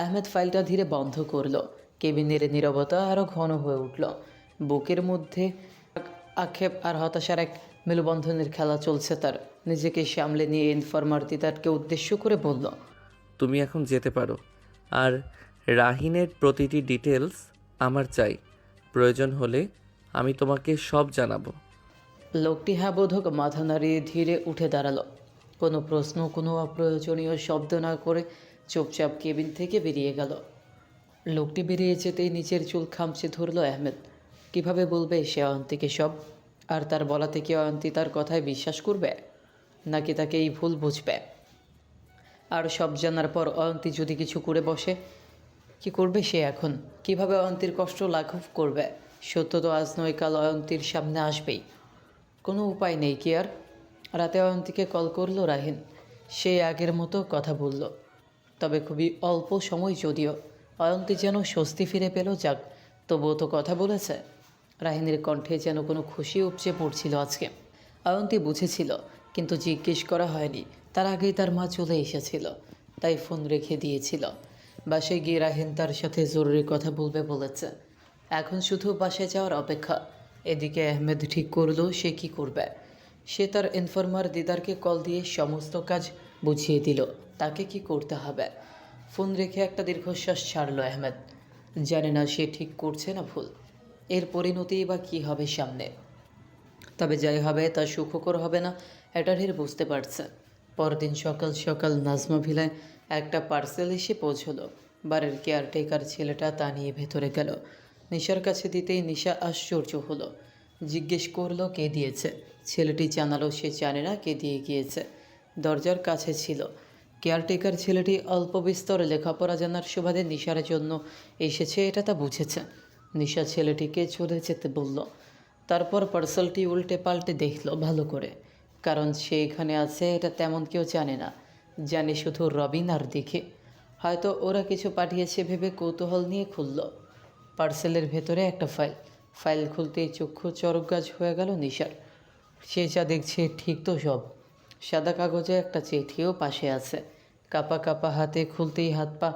আহমেদ ফাইলটা ধীরে বন্ধ করলো। কেবিনের নীরবতা আরও ঘন হয়ে উঠল। বুকের মধ্যে আক্ষেপ আর হতাশার এক মেলবন্ধনের খেলা চলছে তার। নিজেকে সামলে নিয়ে ইনফরমার দিদারকে উদ্দেশ্য করে বলল, তুমি এখন যেতে পারো। আর রাহিনের প্রতিটি ডিটেলস আমার চাই। প্রয়োজন হলে আমি তোমাকে সব জানাবো। লোকটি হ্যাঁ বোধক মাথা নাড়িয়ে ধীরে উঠে দাঁড়ালো। কোনো প্রশ্ন, কোনো অপ্রয়োজনীয় শব্দ না করে চুপচাপ কেবিন থেকে বেরিয়ে গেল। লোকটি বেরিয়ে যেতেই নিচের চুল খামচে ধরল আহমেদ। কিভাবে বলবে সে অয়ন্তীকে সব? আর তার বলাতে কি অয়ন্তী তার কথায় বিশ্বাস করবে, নাকি তাকে এই ভুল বুঝবে? আর সব জানার পর অয়ন্তী যদি কিছু করে বসে, কি করবে সে এখন? কিভাবে অয়ন্তীর কষ্ট লাঘব করবে? সত্য তো আজ নয় কাল অয়ন্তীর সামনে আসবেই। কোনো উপায় নেই কি আর? রাতে অয়ন্তীকে কল করলো রাহিন। সে আগের মতো কথা বলল, তবে খুবই অল্প সময় যদিও। অয়ন্তী যেন স্বস্তি ফিরে পেল। যাক, তবুও তো কথা বলেছে। রাহিনের কণ্ঠে যেন কোনো খুশি উপচে পড়ছিল আজকে। অয়ন্তী বুঝেছিল, কিন্তু জিজ্ঞেস করা হয়নি। তার আগেই তার মা চলে এসেছিল, তাই ফোন রেখে দিয়েছিল। বাসায় গিয়ে রাহিন তার সাথে জরুরি কথা বলবে বলেছে। এখন শুধু বাসায় যাওয়ার অপেক্ষা। এদিকে আহমেদ ঠিক করলো সে কি করবে। সে তার ইনফরমার দিদারকে কল দিয়ে সমস্ত কাজ বুঝিয়ে দিল তাকে কি করতে হবে। ফোন রেখে একটা দীর্ঘশ্বাস ছাড়ল আহমেদ। জানে না সে ঠিক করছে না ভুল। এর পরিণতি বা কী হবে সামনে। তবে যাই হবে তা সুখকর হবে না, এটা ঢের বুঝতে পারছে। পরদিন সকাল সকাল নাজমা ভিলায় একটা পার্সেল এসে পৌঁছলো। বাড়ির কেয়ারটেকার ছেলেটা তা নিয়ে ভেতরে গেল। নিশার কাছে দিতেই নিশা আশ্চর্য হলো। জিজ্ঞেস করলো কে দিয়েছে। ছেলেটি জানালো সে জানে না কে দিয়ে গিয়েছে। দরজার কাছে ছিল। কেয়ারটেকার ছেলেটি অল্প বিস্তর লেখাপড়া জানার সুবাদে নিশার জন্য এসেছে, এটা তা বুঝেছে। নিশা ছেলেটিকে চলে যেতে বলল। তারপর পার্সেলটি উল্টে পাল্টে দেখল ভালো করে, কারণ সে এখানে আছে এটা তেমন কেউ জানে না। জানে শুধু রবিন আর দেখে। হয়তো ওরা কিছু পাঠিয়েছে ভেবে কৌতূহল নিয়ে খুলল। পার্সেলের ভেতরে একটা ফাইল খুলতেই চক্ষু চরক গাছ হয়ে গেল নিশার। সে যা দেখছে ঠিক তো সব। সাদা কাগজে একটা চিঠিও পাশে আছে। কাপা কাপা হাতে খুলতেই হাত পা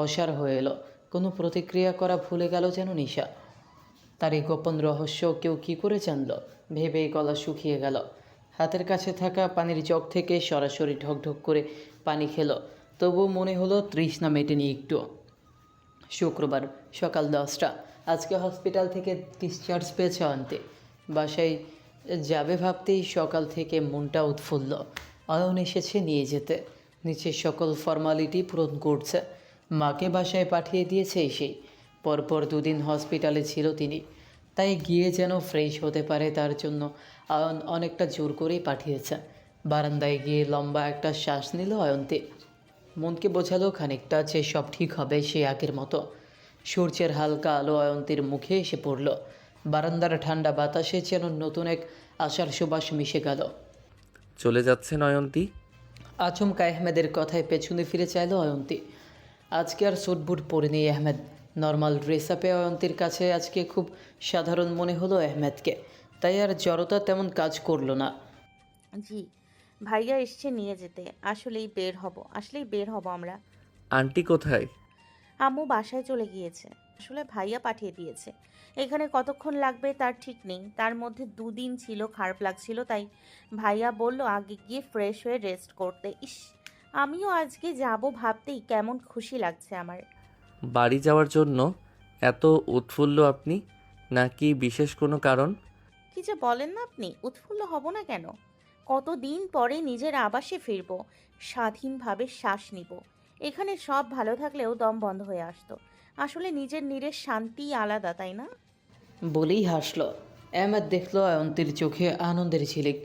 অসাড় হয়ে এলো। কোনো প্রতিক্রিয়া করা ভুলে গেল যেন নিশা। তার এই গোপন রহস্য কেউ কী করে জানল ভেবেই গলা শুকিয়ে গেল। হাতের কাছে থাকা পানির জগ থেকে সরাসরি ঢকঢক করে পানি খেলো। তবুও মনে হলো তৃষ্ণা মেটেনি একটু। শুক্রবার সকাল 10টা। আজকে হসপিটাল থেকে ডিসচার্জ পেয়েছে অন্তে। বাসায় যাবে ভাবতেই সকাল থেকে মনটা উৎফুল্ল। অয়ন এসেছে নিয়ে যেতে। নিচের সকল ফর্মালিটি পূরণ করছে। মাকে বাসায় পাঠিয়ে দিয়েছে এসেই। পরপর 2 দিন হসপিটালে ছিল তিনি, তাই গিয়ে যেন ফ্রেশ হতে পারে তার জন্য অয়ন অনেকটা জোর করেই পাঠিয়েছে। বারান্দায় গিয়ে লম্বা একটা শ্বাস নিল অয়ন্তে। মনকে বোঝালো খানিকটা যে সব ঠিক হবে সে আগের মতো। সূর্যের হালকা আলো অয়ন্তীর মুখে এসে পড়ল। বারান্দার ঠান্ডা বাতাসে যেন নতুন এক আশার সুবাস মিশে গেল। চলে যাচ্ছেন অয়ন্তী? আচমকা আহমেদের কথায় পেছনে ফিরে চাইল অয়ন্তী। আজকে আর স্যুট বুট পরেনি আহমেদ। নর্মাল ড্রেস আপে অয়ন্তীর কাছে আজকে খুব সাধারণ মনে হলো আহমেদকে, তাই আর জড়তা তেমন কাজ করলো না। জি, ভাইয়া এসছে নিয়ে যেতে। আসলেই বের হব আমরা। আন্টি কোথায়? আম্মু বাসায় চলে গিয়েছে। আসলে ভাইয়া পাঠিয়ে দিয়েছে। এখানে কতক্ষণ লাগবে তার ঠিক নেই। তার মধ্যে দুদিন ছিল খারাপ লাগছিল, তাই ভাইয়া বলল আগে গিয়ে ফ্রেশ হয়ে রেস্ট করতে। ইস, আমিও আজকে যাব ভাবতেই কেমন খুশি লাগছে আমার। বাড়ি যাওয়ার জন্য এত উৎফুল্ল আপনি? নাকি বিশেষ কোনো কারণ? কি যে বলেন না আপনি, উৎফুল্ল হব না কেন? কতদিন পরে নিজের আবাসে ফিরব, স্বাধীনভাবে শ্বাস নিব। এখানে সব ভালো থাকলেও দম বন্ধ হয়ে আসতো। আসলে নিজের নীড়ের শান্তিই আলাদা, তাই না? বলেই হাসল। আহমেদ দেখল অয়ন্তীর চোখে আনন্দের ঝিলিক,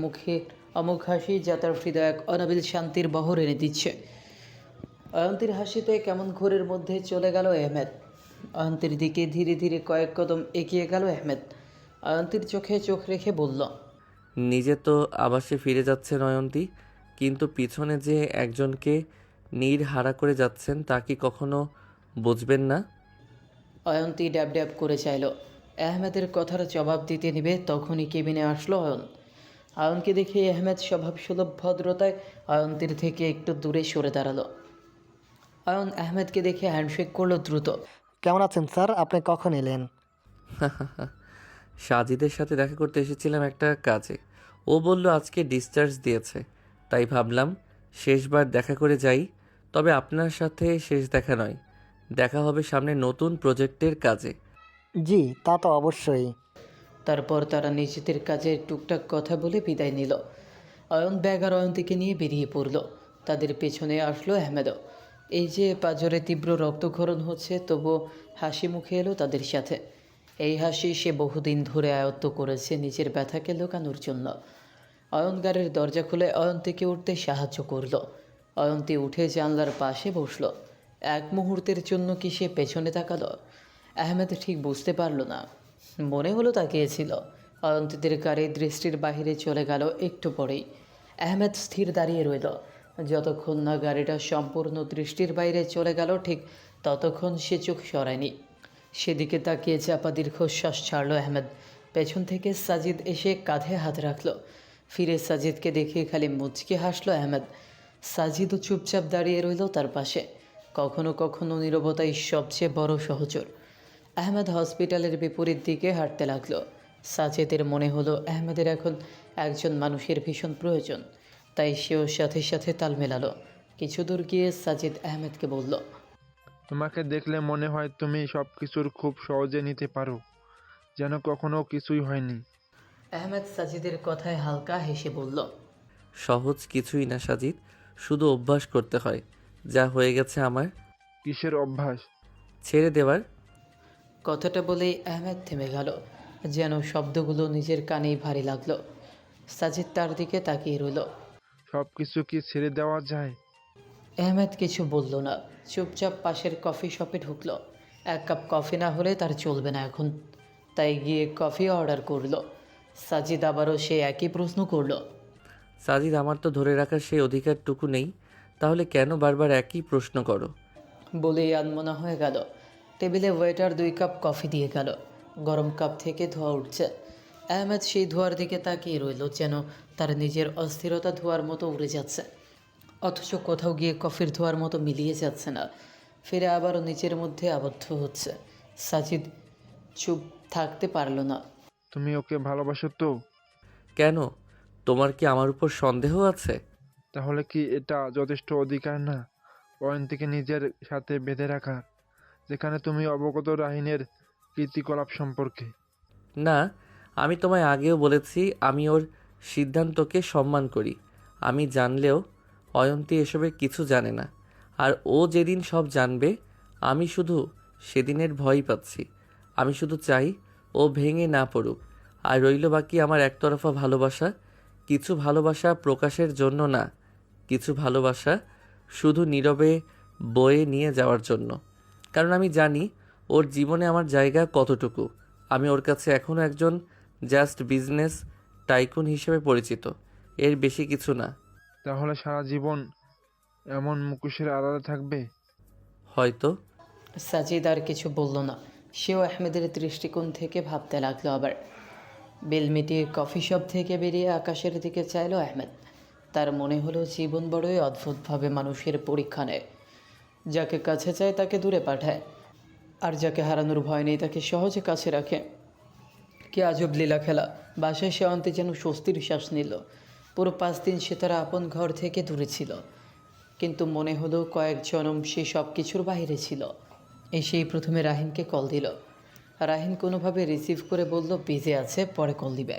মুখে অমুখ হাসি যা তার হৃদয় এক অনাবিল শান্তির বহর এনে দিচ্ছে। অয়ন্তীর হাসিতে কেমন ঘোরের মধ্যে চলে গেল আহমেদ। অয়ন্তীর দিকে ধীরে ধীরে কয়েক কদম এগিয়ে গেল আহমেদ। অয়ন্তীর চোখে চোখ রেখে বলল, নিজে তো আবাসে ফিরে যাচ্ছেন অয়ন্তী, কিন্তু পিছনে যে একজনকে হারা করে যাচ্ছেন তা কি কখনো বুঝবেন না? অয়ন্তী ড্যাব ড্যাব করে চাইল আহমেদের কথার জবাব দিতে নিবে, তখনই কেবিনে আসলো অয়ন। অয়নকে দেখে আহমেদ স্বভাবসুলভ ভদ্রতায় অয়ন্তীর থেকে একটু দূরে সরে দাঁড়ালো। অয়ন আহমেদকে দেখে হ্যান্ডশেক করলো দ্রুত। কেমন আছেন স্যার? আপনি কখন এলেন? সাজিদের সাথে দেখা করতে এসেছিলাম একটা কাজে। ও বলল আজকে ডিসচার্জ দিয়েছে, তাই ভাবলাম শেষবার দেখা করে যাই। তবে আপনার সাথে শেষ দেখা নয়, দেখা হবে সামনে নতুন প্রজেক্টের কাজে। জি, তা তো অবশ্যই। তারপর তারা নিজেদের কাজে টুকটাক কথা বলে বিদায় নিল। অয়ন ব্যাগ আর অয়ন্তীকে নিয়ে বেরিয়ে পড়ল। তাদের পেছনে আসলো আহমেদও। এই যে পাঁজরে তীব্র রক্তক্ষরণ হচ্ছে, তবুও হাসি মুখে এলো তাদের সাথে। এই হাসি সে বহুদিন ধরে আয়ত্ত করেছে নিজের ব্যথাকে লুকানোর জন্য। অয়ন গাড়ির দরজা খুলে অয়ন্তীকে উঠতে সাহায্য করল। অয়ন্তী উঠে জানলার পাশে বসল। এক মুহূর্তের জন্য কি সে পেছনে তাকালো? আহমেদ ঠিক বুঝতে পারল না। মনে হলো তাকিয়েছিল। অয়ন্তীদের গাড়ি দৃষ্টির বাহিরে চলে গেল একটু পরেই। আহমেদ স্থির দাঁড়িয়ে রইল। যতক্ষণ না গাড়িটা সম্পূর্ণ দৃষ্টির বাইরে চলে গেল ঠিক ততক্ষণ সে চোখ সরায়নি। সেদিকে তাকিয়ে চাপা দীর্ঘশ্বাস ছাড়ল আহমেদ। পেছন থেকে সাজিদ এসে কাঁধে হাত রাখল। ফিরে সাজিদকে দেখে খালি মুচকি হাসলো আহমেদ। সাজিদও চুপচাপ দাঁড়িয়ে রইল তার পাশে। কখনো কখনো নীরবতাই সবচেয়ে বড় সহচর। আহমেদ হসপিটালের বিপরীত দিকে হাঁটতে লাগলো। সাজিদের মনে হলো আহমেদের এখন একজন মানুষের ভীষণ প্রয়োজন, তাই সেও সাথে সাথে তাল মেলালো। কিছু দূর গিয়ে সাজিদ আহমেদকে বলল, তোমাকে দেখলে মনে হয় তুমি সব কিছুর খুব সহজে নিতে পারো, যেন কখনো কিছুই হয়নি। আহমেদ সাজিদের কথায় হালকা হেসে বলল, সহজ কিছুই না সাজিদ, শুধু অভ্যাস করতে হয়। যা হয়ে গেছে আমার। কিসের অভ্যাস? ছেড়ে দেওয়ার। কথাটা বলেই আহমেদ থেমে গেল, যেন শব্দগুলো নিজের কানেই ভারী লাগলো। সাজিদ তার দিকে তাকিয়ে রইল। সব কিছু কি ছেড়ে দেওয়া যায়? আহমেদ কিছু বলল না, চুপচাপ পাশের কফি শপে ঢুকলো। এক কাপ কফি না হলে তার চলবে না এখন, তাই গিয়ে কফি অর্ডার করলো। সাজিদ আবারও সে একই প্রশ্ন করলো। সাজিদ, আমার তো ধরে রাখার সেই অধিকারটুকু নেই, তাহলে কেন বারবার একই প্রশ্ন করো? বলেই আনমনা হয়ে গেল। টেবিলে ওয়েটার 2 কাপ কফি দিয়ে গেল। গরম কাপ থেকে ধোঁয়া উঠছে। আহমেদ সেই ধোঁয়ার দিকে তাকিয়ে রইল, যেন তার নিজের অস্থিরতা ধোঁয়ার মতো উড়ে যাচ্ছে, অথচ কোথাও গিয়ে কফির ধোঁয়ার মতো মিলিয়ে যাচ্ছে না। ফিরে আবারও নিচের মধ্যে আবদ্ধ হচ্ছে। সাজিদ চুপ থাকতে পারল না। তুমি ওকে ভালোবাসো তো? কেন? তোমার কি আমার উপর সন্দেহ আছে? তাহলে কি এটা যথেষ্ট অধিকার না অয়ন্তীকে নিজের সাথে বেঁধে রাখার, যেখানে তুমি অবগত রাহিনের কীর্তিকলাপ সম্পর্কে? না, আমি তোমায় আগেও বলেছি আমি ওর সিদ্ধান্তকে সম্মান করি। আমি জানলেও অয়ন্তী এসবের কিছু জানে না। আর ও যেদিন সব জানবে, আমি শুধু সেদিনের ভয়ই পাচ্ছি। আমি শুধু চাই ও ভেঙে না পড়ুক। আর রইল বাকি আমার একতরফা ভালোবাসা। কিছু ভালোবাসা প্রকাশের জন্য না, কিছু ভালোবাসা শুধু নীরবে বয়ে নিয়ে যাওয়ার জন্য। কারণ আমি জানি ওর জীবনে আমার জায়গা কতটুকু। আমি ওর কাছে এখনও একজন জাস্ট বিজনেস টাইকুন হিসেবে পরিচিত। এর বেশি কিছু না। তাহলে সারা জীবন এমন মুখোশের আড়ালে থাকবে? হয়তো। সাজিদ আর কিছু বলল না। সেও আহমেদের দৃষ্টিকোণ থেকে ভাবতে লাগলো। আবার বিল মিটিয়ে কফি শপ থেকে বেরিয়ে আকাশের দিকে চাইলো আহমেদ। তার মনে হলো জীবন বড়ই অদ্ভুতভাবে মানুষের পরীক্ষা নেয়। যাকে কাছে চায় তাকে দূরে পাঠায়, আর যাকে হারানোর ভয় নেই তাকে সহজে কাছে রাখে। কি আজব লীলা খেলা। বাসায় সে অন্তে যেন স্বস্তির শ্বাস নিল। পুরো 5 দিন সে তার আপন ঘর থেকে দূরে ছিল, কিন্তু মনে হলো কয়েক জনম সে সব কিছুর বাইরে ছিল। এসেই প্রথমে রাহিনকে কল দিল। রাহিন কোনোভাবে রিসিভ করে বলল বিজি আছে, পরে কল দিবে।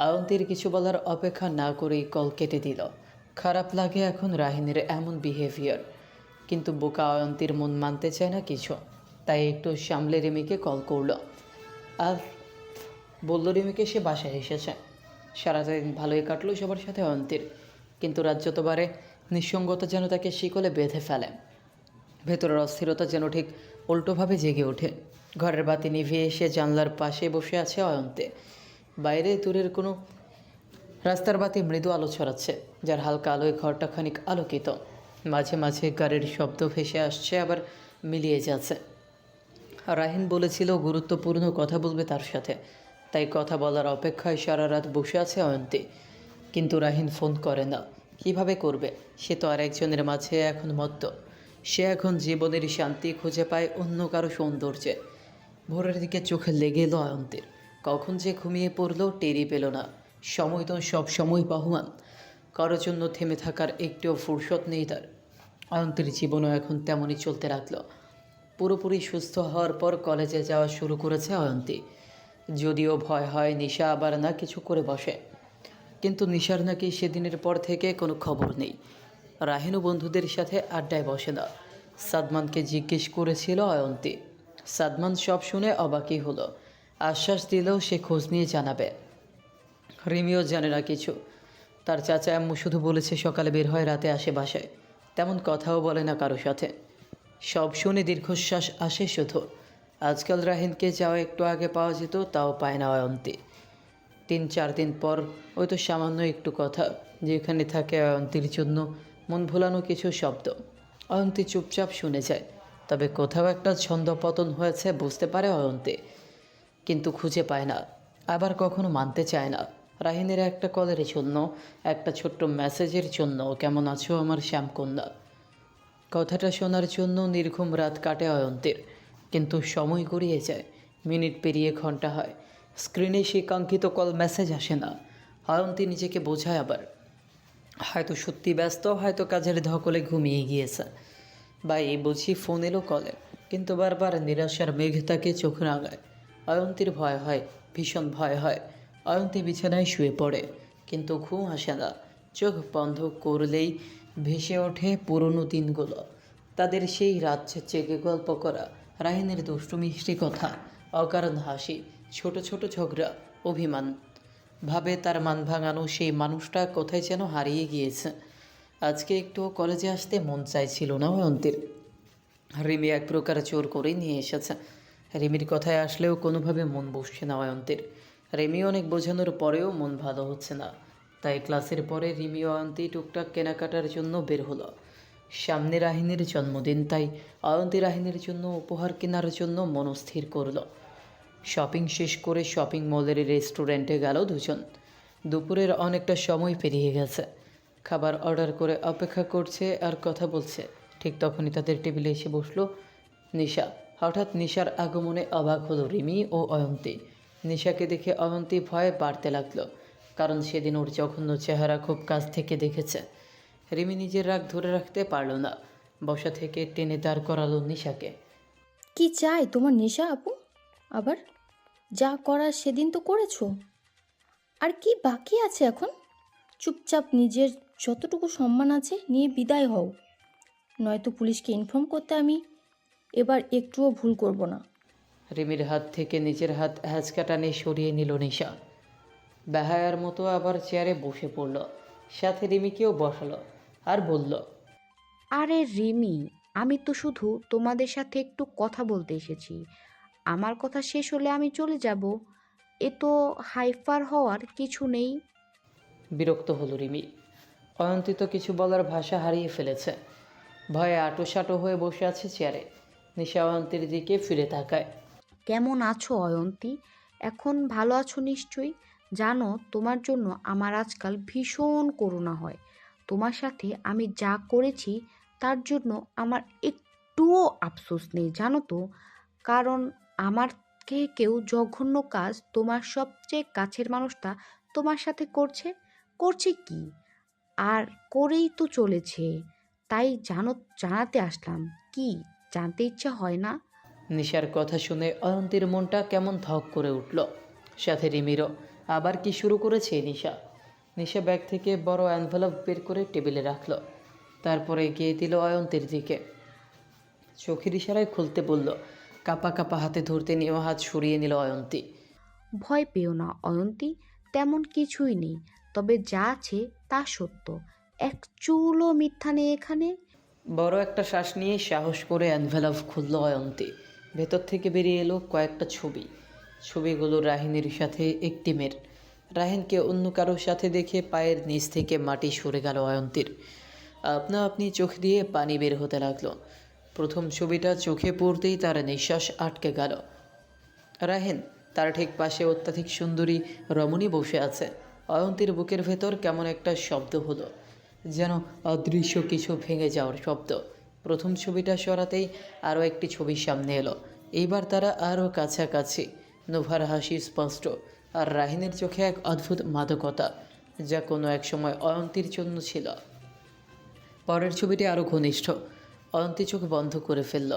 আয়ন্তীর কিছু বলার অপেক্ষা না করেই কল কেটে দিল। খারাপ লাগে এখন রাহিনের এমন বিহেভিয়ার, কিন্তু বোকা অয়ন্তীর মন মানতে চায় না কিছু। তাই একটু সামলে রিমিকে কল করলো আর বলল রিমিকে সে বাসায় এসেছে। সারাটা দিন ভালোই কাটলো সবার সাথে অয়ন্তীর, কিন্তু রাত যতবারে নিঃসঙ্গতা যেন তাকে শিকলে বেঁধে ফেলে। ভেতরের অস্থিরতা যেন ঠিক উল্টোভাবে জেগে ওঠে। ঘরের বাতি নিভিয়ে এসে জানলার পাশে বসে আছে অয়ন্তে। বাইরে দূরের কোনো রাস্তার বাতি মৃদু আলো ছড়াচ্ছে, যার হালকা আলোয় ঘরটা খানিক আলোকিত। মাঝে মাঝে গাড়ির শব্দ ভেসে আসছে, আবার মিলিয়ে যাচ্ছে। রাহিন বলেছিল গুরুত্বপূর্ণ কথা বলবে তার সাথে, তাই কথা বলার অপেক্ষায় সারা রাত বসে আছে অয়ন্তী। কিন্তু রাহিন ফোন করে না। কিভাবে করবে? সে তো আর একজনের মাঝে এখন মত্ত। সে এখন জীবনের শান্তি খুঁজে পায় অন্য কারো সৌন্দর্যে। ভোরের দিকে চোখে লেগে এলো অয়ন্তীর। কখন যে ঘুমিয়ে পড়লো টেরই পেল না। সময় তো সব সময় বহমান, কারোর জন্য থেমে থাকার একটিও ফুরসত নেই তার। অয়ন্তীর জীবনও এখন তেমনই চলতে লাগলো। পুরোপুরি সুস্থ হওয়ার পর কলেজে যাওয়া শুরু করেছে অয়ন্তী। যদিও ভয় হয় নিশা আবার না কিছু করে বসে, কিন্তু নিশার নাকি সেদিনের পর থেকে কোনো খবর নেই। রাহিনও বন্ধুদের সাথে আড্ডায় বসে না। সাদমানকে জিজ্ঞেস করেছিল অয়ন্তী। সাদমান সব শুনে অবাকই হলো। আশ্বাস দিলেও সে খোঁজ নিয়ে জানাবে। রিমিও জানে না কিছু। তার চাচা আম্মু শুধু বলেছে সকালে বের হয় রাতে আসে বাসায়, তেমন কথাও বলে না কারো সাথে। সব শুনে দীর্ঘশ্বাস আসে শুধু। আজকাল রাহিনকে যাওয়া একটু আগে পাওয়া যেত, তাও পায় না অয়ন্তী। 3-4 দিন পর ওই তো সামান্য একটু কথা, যেখানে থাকে অয়ন্তীর জন্য মন ভোলানো কিছু শব্দ। অয়ন্তী চুপচাপ শুনে যায়, তবে কোথাও একটা ছন্দপতন হয়েছে বুঝতে পারে অয়ন্তী, কিন্তু খুঁজে পায় না। আবার কখনো মানতে চায় না। রাহিনের একটা কলের জন্য, একটা ছোট্ট মেসেজের জন্য কেমন আছো আমার শ্যামকন্যা, কথাটা শোনার জন্য নির্ঘুম রাত কাটে অয়ন্তীর। কিন্তু সময় গড়িয়ে যায়, মিনিট পেরিয়ে ঘন্টা হয়, স্ক্রিনে সেই কাঙ্ক্ষিত কল মেসেজ আসে না। অয়ন্তী নিজেকে বোঝায় আবার, হয়তো সত্যি ব্যস্ত, হয়তো কাজের ধকলে ঘুমিয়ে গিয়েছে, বা এই বুঝি ফোন এলো কলে। কিন্তু বারবার নিরাশার মেঘ তাকে চোখ রাঙায়। অয়ন্তীর ভয় হয়, ভীষণ ভয় হয়। অয়ন্তী বিছানায় শুয়ে পড়ে, কিন্তু ঘুম আসে না। চোখ বন্ধ করলেই ভেসে ওঠে পুরনো দিনগুলো। তাদের সেই রাত জেগে গল্প করা, রাহিনের দুষ্টু মিষ্টি কথা, অকারণ হাসি, ছোট ছোট ঝগড়া, অভিমান। ভাবে তার মান ভাঙানো সেই মানুষটা কোথায় যেন হারিয়ে গিয়েছে। আজকে একটু কলেজে আসতে মন চাইছিল না অয়ন্তীর। রিমি এক প্রকার জোর করেই নিয়ে এসেছে। রিমির কথায় আসলেও কোনোভাবে মন বসছে না অয়ন্তীর। রিমি অনেক বোঝানোর পরেও মন ভালো হচ্ছে না। তাই ক্লাসের পরে রিমি অয়ন্তী টুকটাক কেনাকাটার জন্য বের হলো। সামনে রাহিনীর জন্মদিন, তাই অয়ন্তী রাহিনীর জন্য উপহার কেনার জন্য মনস্থির করলো। শপিং শেষ করে শপিং মলের রেস্টুরেন্টে গেল দুজন। দুপুরের অনেকটা সময় পেরিয়ে গেছে। খাবার অর্ডার করে অপেক্ষা করছে আর কথা বলছে। ঠিক তখনই তাদের টেবিলে এসে বসলো নিশা। হঠাৎ নিশার আগমনে অবাক হলো রিমি ও অয়ন্তী। নিশাকে দেখে অয়ন্তী ভয়ে বাড়তে লাগলো, কারণ সেদিন ওর জঘন্য চেহারা খুব কাছ থেকে দেখেছে। রিমি নিজের রাগ ধরে রাখতে পারল না, বসা থেকে টেনে দাঁড় করালো নিশাকে। কি চাই তোমার নেশা আপু? আবার যা করার সেদিন তো করেছো, আর কি বাকি আছে এখন? চুপচাপ নিজের যতটুকু সম্মান আছে নিয়ে বিদায় হও, নয়তো পুলিশকে ইনফর্ম করতে আমি এবার একটুও ভুল করব না। রিমির হাত থেকে নিজের হাত হ্যাঁচকা টানে সরিয়ে নিল নিশা। বেহায়ার মতো আবার চেয়ারে বসে পড়ল, সাথে রিমিকেও বসালো আর বলল, আরে রিমি, আমি তো শুধু তোমাদের সাথে একটু কথা বলতে এসেছি। আমার কথা শেষ হলে আমি চলে যাব। এ তো হাইফার হওয়ার কিছু নেই। বিরক্ত হলো রিমি। অয়ন্তী তো কিছু বলার ভাষা হারিয়ে ফেলেছে। ভয়ে আঁটোসাঁটো হয়ে বসে আছে চেয়ারে। নিশা অয়ন্তীর দিকে ফিরে তাকায়। কেমন আছো অয়ন্তী? এখন ভালো আছো নিশ্চয়ই। জানো, তোমার জন্য আমার আজকাল ভীষণ করুণা হয়। তোমার সাথে আমি যা করেছি তার জন্য আমার একটুও আফসোস নেই, জানো তো। কারণ আমাকে কেউ জঘন্য কাজ তোমার সবচেয়ে কাছের মানুষটা তোমার সাথে করছে। করছে কি? আর করেই তো চলেছে। তাই জানাতে আসলাম। কি জানতে ইচ্ছা হয় না? নিশার কথা শুনে অয়ন্তীর মনটা কেমন ধক করে উঠল। সাথে রিমিরও। আবার কি শুরু করেছে নিশা? নিশা ব্যাগ থেকে বড় এনভেলপ বের করে টেবিলে রাখলো। তারপরে এগিয়ে দিল অয়ন্তীর দিকে। চোখের ইশারায় খুলতে বলল। কাপা কাপা হাতে ধরতে নিয়েও হাত সরিয়ে নিল অয়ন্তী। ভয় পেও না অয়ন্তী, তেমন কিছুই নেই। তবে যা আছে তা সত্য। এক চুলও মিথ্যা নেই এখানে। বড় একটা শ্বাস নিয়ে সাহস করে এনভেলপ খুলল অয়ন্তী। ভেতর থেকে বেরিয়ে এলো কয়েকটা ছবি। ছবিগুলো রাহিনের সাথে একটি মেয়ের। রাহিনকে অন্য কারোর সাথে দেখে পায়ের নিচ থেকে মাটি সরে গেল অয়ন্তীর। আপনা আপনি চোখ দিয়ে পানি বের হতে লাগলো। প্রথম ছবিটা চোখে পড়তেই তার নিঃশ্বাস আটকে গেল। রাহিন, তার ঠিক পাশে অত্যাধিক সুন্দরী রমণী বসে আছে। অয়ন্তীর বুকের ভেতর কেমন একটা শব্দ হলো, যেন অদৃশ্য কিছু ভেঙে যাওয়ার শব্দ। প্রথম ছবিটা সরাতেই আরও একটি ছবির সামনে এলো। এইবার তারা আরও কাছাকাছি। নোভার হাসি স্পষ্ট, আর রাহিনের চোখে এক অদ্ভুত মাদকতা, যা কোনো এক সময় অয়ন্তীর জন্য ছিল। পরের ছবিটি আরও ঘনিষ্ঠ। অয়ন্তী চোখ বন্ধ করে ফেলল।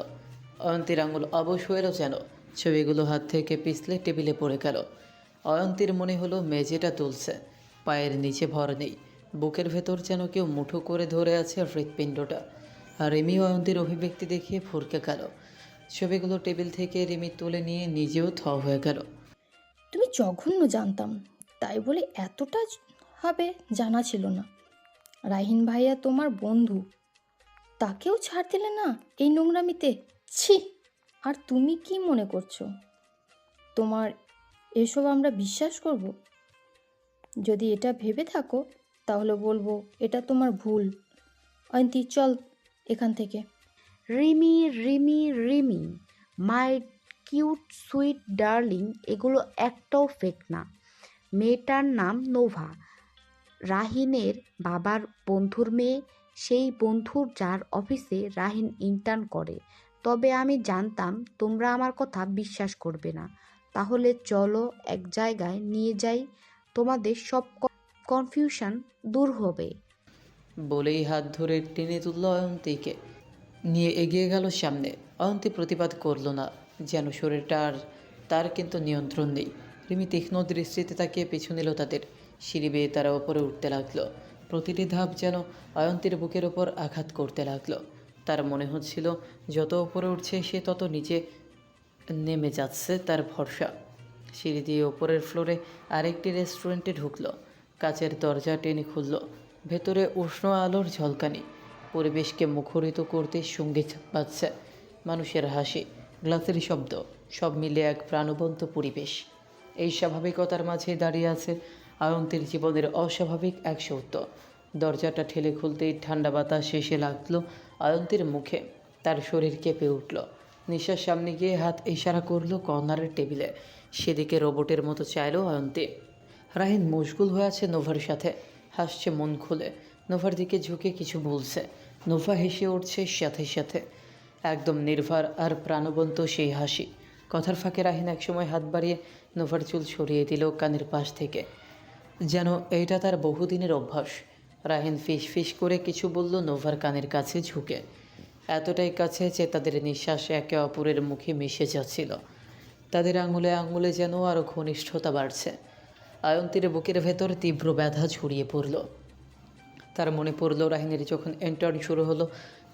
অয়ন্তীর আঙুল অবশ হয়ে এলো যেন। ছবিগুলো হাত থেকে পিছলে টেবিলে পড়ে গেল। অয়ন্তীর মনে হলো মেঝেটা তুলছে। পায়ের নিচে ভর নেই। বুকের ভেতর যেন কেউ মুঠো করে ধরে আছে হৃৎপিণ্ডটা। আর রিমি অয়ন্তীর অভিব্যক্তি দেখিয়ে ফুরকে গেল। ছবিগুলো টেবিল থেকে রিমি তুলে নিয়ে নিজেও থ হয়ে গেল। তুমি জঘন্য জানতাম, তাই বলে এতটা হবে জানা ছিল না। রাহিন ভাইয়া তোমার বন্ধু, তাকেও ছাড় দিলে না এই নোংরামিতে? ছি! আর তুমি কি মনে করছো তোমার এসব আমরা বিশ্বাস করব? যদি এটা ভেবে থাকো তাহলে বলবো এটা তোমার ভুল। অয়ন্তী, চল এখান থেকে। Rimi, Rimi, Rimi, my cute sweet darling, এগুলো একটাও ফেক না। মেয়েটার নাম নোভা, রাহিনের বাবার বন্ধুর মেয়ে। সেই বন্ধুর যার অফিসে রাহিন ইন্টার্ন করে। তবে আমি জানতাম তোমরা আমার কথা বিশ্বাস করবে না। তাহলে চলো এক জায়গায় নিয়ে যাই, তোমাদের সব কনফিউশন দূর হবে। বলেই হাত ধরে টেনে তুলল অয়ন্তীকে, নিয়ে এগিয়ে গেল সামনে। অয়ন্তী প্রতিবাদ করলো না, যেন শরীরটা আর তার কিন্তু নিয়ন্ত্রণ নেই। রিমি তীক্ষ্ণ দৃষ্টিতে তাকিয়ে পিছু নিল তাদের। সিঁড়ি বেয়ে তারা ওপরে উঠতে লাগলো। প্রতিটি ধাপ যেন অয়ন্তীর বুকের ওপর আঘাত করতে লাগলো। তার মনে হচ্ছিল যত ওপরে উঠছে সে তত নিচে নেমে যাচ্ছে তার ভরসা। সিঁড়ি দিয়ে ওপরের ফ্লোরে আরেকটি রেস্টুরেন্টে ঢুকলো। কাচের দরজা টেনে খুলল। ভেতরে উষ্ণ আলোর ঝলকানি পরিবেশকে মুখরিত করতে সঙ্গীত বাজছে। মানুষের হাসি, গ্লাসের শব্দ, সব মিলে এক প্রাণবন্ত পরিবেশ। এই স্বাভাবিকতার মাঝে দাঁড়িয়ে আছে অয়ন্তীর জীবনের অস্বাভাবিক এক সত্য। দরজাটা ঠেলে খুলতেই ঠান্ডা বাতাস এসে লাগলো অয়ন্তীর মুখে। তার শরীর কেঁপে উঠল। নিশার সামনে গিয়ে হাত ইশারা করলো কর্নারের টেবিলে। সেদিকে রোবটের মতো চাইলো অয়ন্তী। রাহিন মশগুল হয়ে আছে নোভার সাথে, হাসছে মন খুলে। নোভার দিকে ঝুঁকে কিছু বলছে। নোভা হেসে উঠছে সাথে সাথে, একদম নির্ভার আর প্রাণবন্ত সেই হাসি। কথার ফাঁকে রাহিন একসময় হাত বাড়িয়ে নোভার চুল সরিয়ে দিল কানের পাশ থেকে, যেন এইটা তার বহুদিনের অভ্যাস। রাহিন ফিস ফিস করে কিছু বলল নোভার কানের কাছে ঝুঁকে, এতটাই কাছে যে তাদের নিঃশ্বাস একে অপরের মুখে মিশে যাচ্ছিল। তাদের আঙুলে আঙুলে যেন আরও ঘনিষ্ঠতা বাড়ছে। অয়ন্তীর বুকের ভেতর তীব্র ব্যথা ছড়িয়ে পড়ল। তার মনে পড়ল রাহিনের যখন ইন্টার্ন শুরু হলো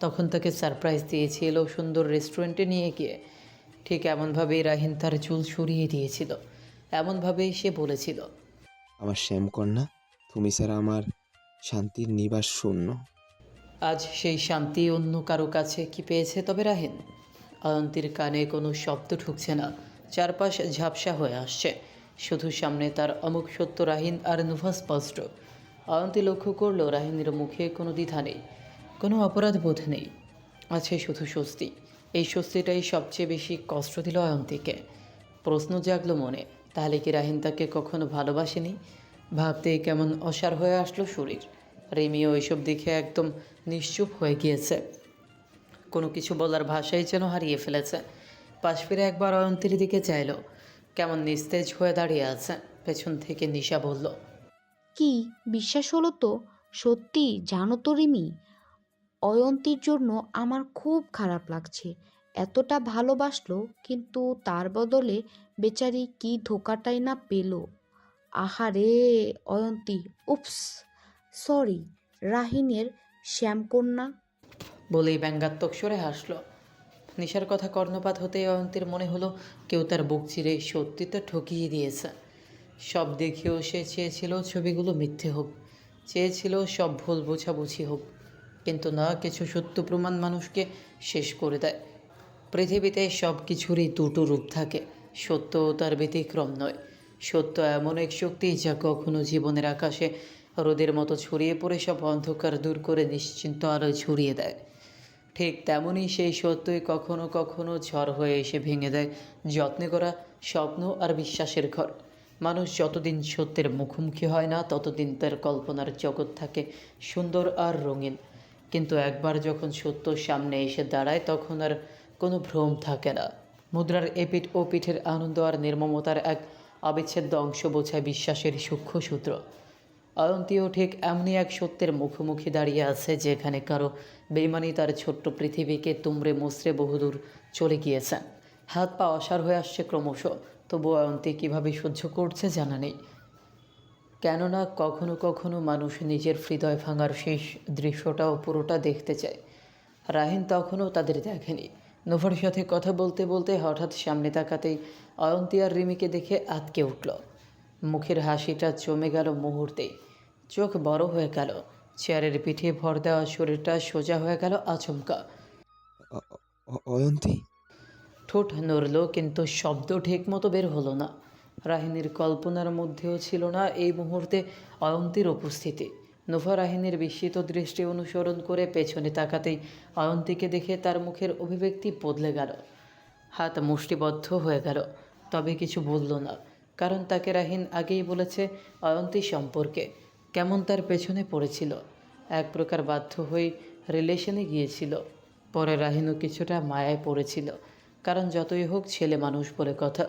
তখন তাকে সারপ্রাইজ দিয়েছিল সুন্দর রেস্টুরেন্টে নিয়ে গিয়ে। ঠিক এমনভাবেই রাহিন তার চুল সরিয়ে দিয়েছিল। এমনভাবেই সে বলেছিল, আমার শ্যামকন্যা, তুমি ছাড়া আমার শান্তির নিবাস শূন্য। আজ সেই শান্তি অন্য কারো কাছে কি পেয়েছে তবে রাহিন? অয়ন্তীর কানে কোনো শব্দ ঢুকছে না। চারপাশ ঝাপসা হয়ে আসছে। শুধু সামনে তার অমুক সত্য রাহিন আর নুভা স্পষ্ট। অয়ন্তী লক্ষ্য করলো রাহিনীর মুখে কোনো দ্বিধা নেই, কোনো অপরাধ বোধ নেই, আছে শুধু স্বস্তি। এই স্বস্তিটাই সবচেয়ে বেশি কষ্ট দিল অয়ন্তীকে। প্রশ্ন জাগলো মনে, তাহলে কি রাহিন তাকে কখনো ভালোবাসেনি? ভাবতেই কেমন অসাড় হয়ে আসলো শরীর। রিমিও এসব দেখে একদম নিশ্চুপ হয়ে গিয়েছে, কোনো কিছু বলার ভাষাই যেন হারিয়ে ফেলেছে। পাশ ফিরে একবার অয়ন্তীর দিকে চাইল, কেমন নিস্তেজ হয়ে দাঁড়িয়ে আছে। পেছন থেকে নিশা বলল, কি বিশ্বাস হলো তো? সত্যি জানো তো রিমি, অয়ন্তীর জন্য আমার খুব খারাপ লাগছে। এতটা ভালোবাসলো, কিন্তু তার বদলে বেচারি কি ধোকাটাই না পেল। আহারে অয়ন্তী, উপস, সরি, রাহিনের শ্যামকন্যা। বলেই ব্যঙ্গাত্মক স্বরে হাসল। নিশার কথা কর্ণপাত হতেই অয়ন্তীর মনে হলো কেউ তার বুক চিরে সত্যিটা ঠকিয়ে দিয়েছে। সব দেখেও সে চেয়েছিল ছবিগুলো মিথ্যে হোক, চেয়েছিল সব ভুল বোঝাবুঝি হোক, কিন্তু না, কিছু সত্য প্রমাণ মানুষকে শেষ করে দেয়। পৃথিবীতে সব কিছুরই দুটো রূপ থাকে, সত্য তার ব্যতিক্রম নয়। সত্য এমন এক শক্তি যা কখনো জীবনের আকাশে রোদের মতো ছড়িয়ে পড়ে সব অন্ধকার দূর করে নিশ্চিন্ত আলোয় ছড়িয়ে দেয়। ঠিক তেমনই সেই সত্যই কখনো কখনো ঝড় হয়ে এসে ভেঙে দেয় যত্নে করা স্বপ্ন আর বিশ্বাসের ঘর। মানুষ যতদিন সত্যের মুখোমুখি হয় না, ততদিন তার কল্পনার জগৎ থাকে সুন্দর আর রঙিন। কিন্তু একবার যখন সত্য সামনে এসে দাঁড়ায়, তখন আর কোনো ভ্রম থাকে না। মুদ্রার এপিঠ ও পিঠের আনন্দ আর নির্মমতার এক অবিচ্ছেদ্য অংশ বোঝায় বিশ্বাসের সূক্ষ্ম সূত্র। অয়ন্তীও ঠিক এমনই এক সত্যের মুখোমুখি দাঁড়িয়ে আছে, যেখানে কারো বেইমানি তার ছোট্ট পৃথিবীকে তুমড়ে মুচড়ে বহুদূর চলে গিয়েছে। হাত পা অসাড় হয়ে আসছে ক্রমশ, তবু অয়ন্তী কীভাবে সহ্য করছে জানা নেই। কেননা কখনো কখনো মানুষ নিজের হৃদয় ভাঙার শেষ দৃশ্যটাও পুরোটা দেখতে চায়। রাহিন তখনও তাদের দেখেনি। নোভার সাথে কথা বলতে বলতে হঠাৎ সামনে তাকাতেই অয়ন্তী আর রিমিকে দেখে আঁতকে উঠল। মুখের হাসিটা জমে গেল মুহূর্তেই, চোখ বড় হয়ে গেল, চেয়ারের পিঠে ভর দেওয়া শরীরটা সোজা হয়ে গেল আচমকা। অয়ন্তী। ঠোঁট নড়ল, কিন্তু শব্দ ঠিকমতো বের হলো না। রাহিনীর কল্পনার মধ্যেও ছিল না এই মুহূর্তে অয়ন্তীর উপস্থিতি। নোভা রাহিনীর বিস্মিত দৃষ্টি অনুসরণ করে পেছনে তাকাতেই অয়ন্তীকে দেখে তার মুখের অভিব্যক্তি বদলে গেল। হাত মুষ্টিবদ্ধ হয়ে গেল, তবে কিছু বলল না, কারণ তাকে রাহিন আগেই বলেছে অয়ন্তী সম্পর্কে কেমন তার পেছনে পড়েছিল। এক প্রকার বাধ্য হয়ে রিলেশনে গিয়েছিল। পরে রাহিনও কিছুটা মায়ায় পড়েছিল, কারণ যতই হোক ছেলে মানুষ বলে কথা।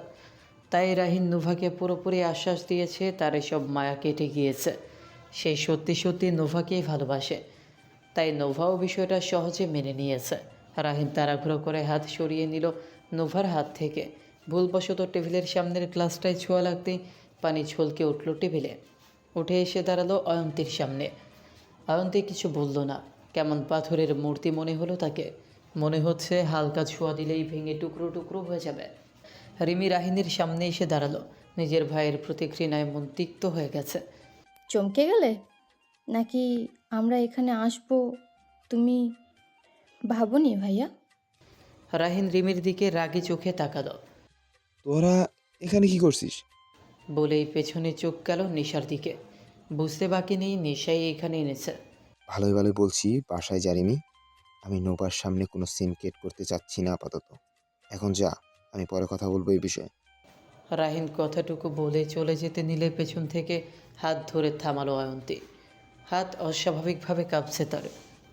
তাই রাহিন নোভাকে পুরোপুরি আশ্বাস দিয়েছে তার এসব মায়া কেটে গিয়েছে, সেই সত্যি সত্যি নোভাকেই ভালোবাসে। তাই নোভাও বিষয়টা সহজে মেনে নিয়েছে। রাহিন তাড়াহুড়ো করে হাত সরিয়ে নিল নোভার হাত থেকে। ভুলবশত টেবিলের সামনের গ্লাসটায় ছোঁয়া লাগতেই পানি ছলকে উঠল টেবিলে। উঠে এসে দাঁড়ালো অয়ন্তীর সামনে। অয়ন্তী কিছু বলল না, কেমন পাথরের মূর্তি মনে হলো তাকে। মনে হচ্ছে হালকা ছোঁয়া দিলেই ভেঙে টুকরো টুকরো হয়ে যাবে। রিমি রাহিনীর সামনে এসে দাঁড়ালো, নিজের ভাইয়ের প্রতি ঘৃণায় মন তিক্ত হয়ে গেছে। চমকে গেলে নাকি আমরা এখানে আসবো তুমি ভাবনি ভাইয়া? রাহিন রিমির দিকে রাগী চোখে তাকালো, তোরা এখানে কি করছিস? বলেই পেছনে চোখ গেল নিশার দিকে। বুঝতে বাকি নেই নেশাই এখানে এনেছে। ভালোই ভালোই বলছি, বাসায় জারিমি। আমি নোবার সামনে কোনো সিন ক্রিয়েট করতে চাচ্ছি না আপাতত। এখন যা, আমি পরে কথা বলবো এই বিষয়ে। রাহিন কথাটুকু বলে চলে যেতে নিলে পেছন থেকে হাত ধরে থামালো অয়ন্তী। হাত অস্বাভাবিকভাবে কাঁপছে তার,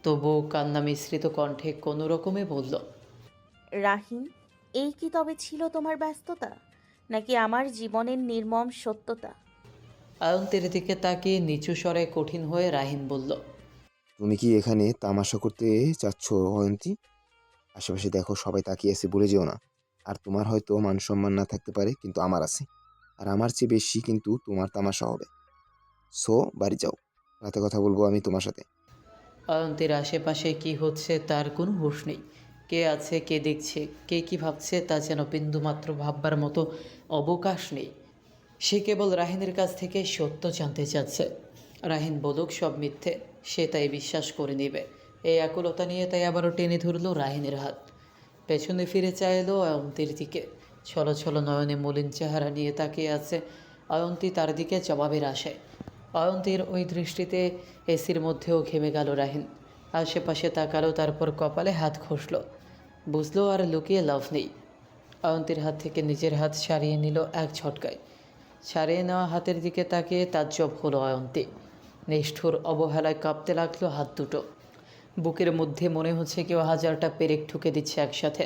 তবুও কান্না মিশ্রিত কণ্ঠে কোনো রকমে বলল, রাহিন, এই কি তবে ছিল তোমার ব্যস্ততা, নাকি আমার জীবনের নির্মম সত্যতা? অয়ন্তীর দিকে তাকিয়ে নিচু স্বরে কঠিন হয়ে রাহিন বলল, তুমি কি এখানে তামাশা করতে চাচ্ছ অয়ন্তী? আশেপাশে দেখো, সবাই তাকিয়ে আছে, ভুলে যেও না। আর তোমার হয়তো মান সম্মান না থাকতে পারে, কিন্তু আমার আছে। আর আমার চেয়ে বেশি কিন্তু তোমার তামাশা হবে। সো বাড়ি যাও, রাতে কথা বলবো আমি তোমার সাথে। অয়ন্তীর আশেপাশে কি হচ্ছে তার কোনো হুঁশ নেই। কে আছে, কে দেখছে, কে কি ভাবছে তা যেন বিন্দুমাত্র ভাববার মতো অবকাশ নেই। সে কেবল রাহিনের কাছ থেকে সত্য জানতে চাচ্ছে। রাহিন বলুক সব মিথ্যে, সে তাই বিশ্বাস করে নেবে। এই আকুলতা নিয়ে তাই আবারও টেনে ধরল রাহিনের হাত। পেছনে ফিরে চাইলো অয়ন্তীর দিকে। ছলো ছলো নয়নে মলিন চেহারা নিয়ে তাকিয়ে আছে অয়ন্তী তার দিকে জবাবের আশায়। অয়ন্তীর ওই দৃষ্টিতে এসির মধ্যেও ঘেমে গেল রাহিন। আশেপাশে তাকালো, তারপর কপালে হাত ঘষল। বুঝলো আর লুকিয়ে লাভ নেই। অয়ন্তীর হাত থেকে নিজের হাত ছাড়িয়ে নিল এক ঝটকায়। ছাড়িয়ে নেওয়া হাতের দিকে তাকিয়ে তাজ্জব হলো অয়ন্তী। নিষ্ঠুর অবহেলায় কাঁপতে লাগলো হাত দুটো। বুকের মধ্যে মনে হচ্ছে কেউ হাজারটা পেরেক ঠুকে দিচ্ছে একসাথে।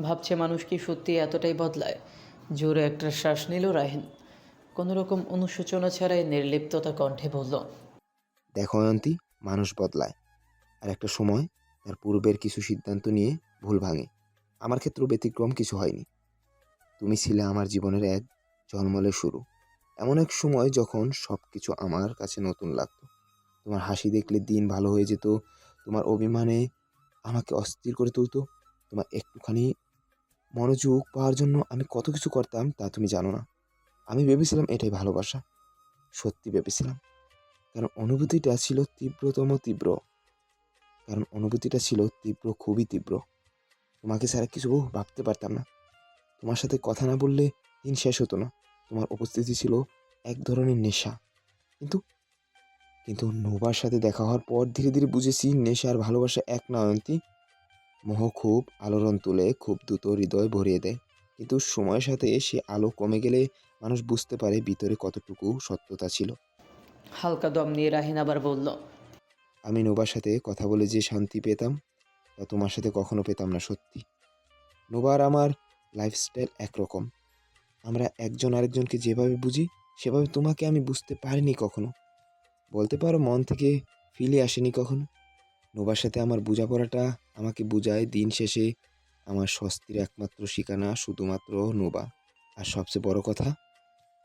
ভাবছে মানুষ কি সত্যি এতটাই বদলায়? জোরে একটা শ্বাস নিল রাহিন। কোনো রকম অনুশোচনা ছাড়াই নির্লিপ্ততা কণ্ঠে বলল, দেখো অয়ন্তী, মানুষ বদলায়, আর একটা সময় তার পূর্বের কিছু সিদ্ধান্ত নিয়ে ভুল ভাঙে। আমার ক্ষেত্রেও ব্যতিক্রম কিছু হয়নি। তুমি ছিলে আমার জীবনের এক ঝলমলে শুরু, এমন এক সময় যখন সব কিছু আমার কাছে নতুন লাগতো। তোমার হাসি দেখলে দিন ভালো হয়ে যেত, তোমার অভিমানে আমাকে অস্থির করে তুলতো। তোমার একটুখানি মনোযোগ পাওয়ার জন্য আমি কত কিছু করতাম তা তুমি জানো না। আমি ভেবেছিলাম এটাই ভালোবাসা, সত্যি ভেবেছিলাম। কারণ অনুভূতিটা ছিল তীব্র, খুবই তীব্র। তোমাকে ছাড়া কিছু ভাবতে পারতাম না। তোমার সাথে কথা না বললে দিন শেষ হতো না। তোমার উপস্থিতি ছিল এক ধরনের নেশা। কিন্তু কিন্তু নোবার সাথে দেখা হওয়ার পর ধীরে ধীরে বুঝেছি নেশা আর ভালোবাসা এক না অয়ন্তী। মোহ খুব আলোড়ন তুলে, খুব দ্রুত হৃদয় ভরিয়ে দেয়। কিন্তু সময়ের সাথে সে আলো কমে গেলে মানুষ বুঝতে পারে ভিতরে কতটুকু সত্যতা ছিল। হালকা দম নিয়ে রাহিন আবার বলল, আমি নোবার সাথে কথা বলে যে শান্তি পেতাম তা তোমার সাথে কখনো পেতাম না, সত্যি। নোবার আমার লাইফস্টাইল একরকম। আমরা একজন আরেকজনকে যেভাবে বুঝি সেভাবে তোমাকে আমি বুঝতে পারিনি কখনো। বলতে পারো মন থেকে ফিলে আসেনি কখনো। নোবার সাথে আমার বোঝাপড়াটা আমাকে বুঝায় দিন শেষে আমার স্বস্তির একমাত্র ঠিকানা শুধুমাত্র নোবা। আর সবচেয়ে বড় কথা,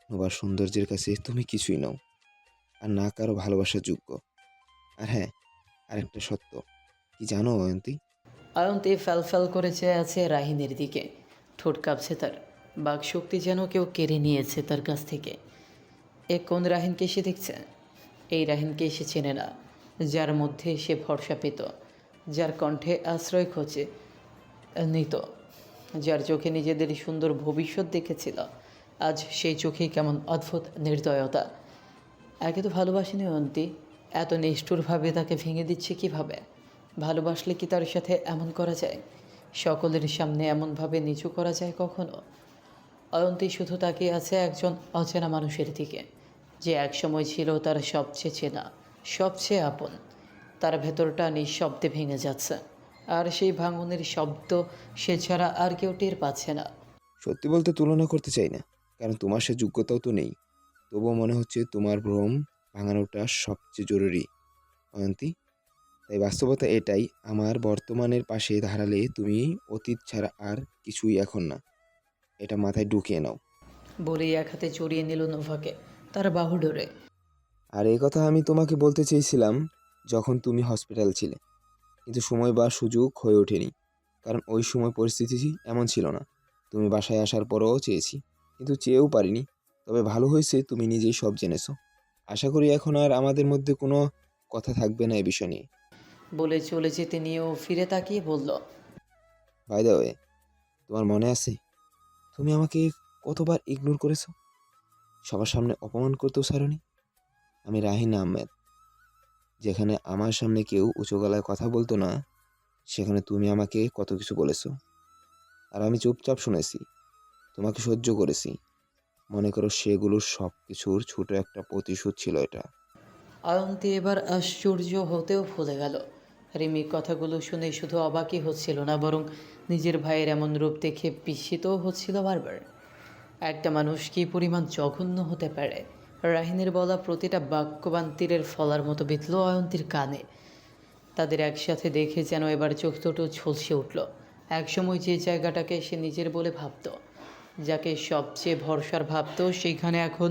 নোবার সৌন্দর্যের কাছে তুমি কিছুই নও, আর না কারো ভালোবাসার যোগ্য। আর হ্যাঁ, আরেকটা সত্য কি জানো অয়ন্তী? অয়ন্তী ফ্যাল করে চেয়ে আছে রাহিনের দিকে। ঠোঁট কাঁপছে তার। বাকশক্তি যেন কেউ কেড়ে নিয়েছে তার কাছ থেকে। এ কোন রাহিনকে সে দেখছে? এই রাহিনকে সে চেনে না, যার মধ্যে সে ভরসা পেত, যার কণ্ঠে আশ্রয় খোঁজে নিত, যার চোখে নিজেদের সুন্দর ভবিষ্যৎ দেখেছিল। আজ সেই চোখেই কেমন অদ্ভুত নির্দয়তা। একে তো ভালোবাসেনি অয়ন্তী, এত নিষ্ঠুরভাবে তাকে ভেঙে দিচ্ছে কিভাবে? ভালোবাসলে কি তার সাথে এমন করা যায়? সকলের সামনে এমনভাবে নিচু করা যায় কখনো? অয়ন্তী শুধু তাকিয়ে আছে একজন অচেনা মানুষের দিকে, যে একসময় ছিল তার সবচেয়ে চেনা, সবচেয়ে আপন। তার ভেতরটা নিঃশব্দে ভেঙে যাচ্ছে, আর সেই ভাঙনের শব্দ সে ছাড়া আর কেউ টের পাচ্ছে না। সত্যি বলতে তুলনা করতে চাই না, কারণ তোমার সে যোগ্যতাও তো নেই। তবুও মনে হচ্ছে তোমার ভ্রম ভাঙানোটা সবচেয়ে জরুরি অয়ন্তী। তাই বাস্তবতা এটাই, আমার বর্তমানের পাশে দাঁড়ালে তুমি অতীত ছাড়া আর কিছুই এখন না। এটা মাথায় ঢুকিয়ে নাও। বলেই এক হাতে জড়িয়ে নিল নোভাকে তার বাহু ডোরে। আর এই কথা আমি তোমাকে বলতে চেয়েছিলাম যখন তুমি হসপিটাল ছিলে, কিন্তু সময় বা সুযোগ হয়ে ওঠেনি। কারণ ওই সময় পরিস্থিতি এমন ছিল না। তুমি বাসায় আসার পরও চেয়েছি, কিন্তু চেয়েও পারিনি। তবে ভালো হয়েছে তুমি নিজেই সব জেনেছো। আশা করি এখন আর আমাদের মধ্যে কোনো কথা থাকবে না এ বিষয় নিয়ে। বলে চলে যেতে নিয়েও ফিরে তাকিয়ে বলল, বাই দ্য ওয়ে, তোমার মনে আছে তুমি আমাকে কতবার ইগনোর করেছো? সবার সামনে অপমান করতেও ছাড়োনি। আমি রাহিন আহমেদ। যেখানে আমার সামনে কেউ উঁচু গলায় কথা বলতো না, সেখানে তুমি আমাকে কত কিছু বলেছো, আর আমি চুপচাপ শুনেছি, তোমাকে সহ্য করেছি। মনে করো সেগুলোর সব কিছুর ছোট একটা প্রতিশোধ ছিল এটা। অয়ন্তী এবার আশ্চর্য হতেও ভুলে গেল। রিমি কথাগুলো শুনে শুধু অবাকই হচ্ছিল না, বরং নিজের ভাইয়ের এমন রূপ দেখে বিস্মিতও হচ্ছিল বারবার। একটা মানুষ কী পরিমাণ জঘন্য হতে পারে? রাহিনের বলা প্রতিটা বাক্যবান তীরের ফলার মতো বিঁধল অয়ন্তীর কানে। তাদের একসাথে দেখে যেন এবার চোখ দুটো ঝলসে উঠল। একসময় যে জায়গাটাকে সে নিজের বলে ভাবত, যাকে সবচেয়ে ভরসার ভাবত, সেইখানে এখন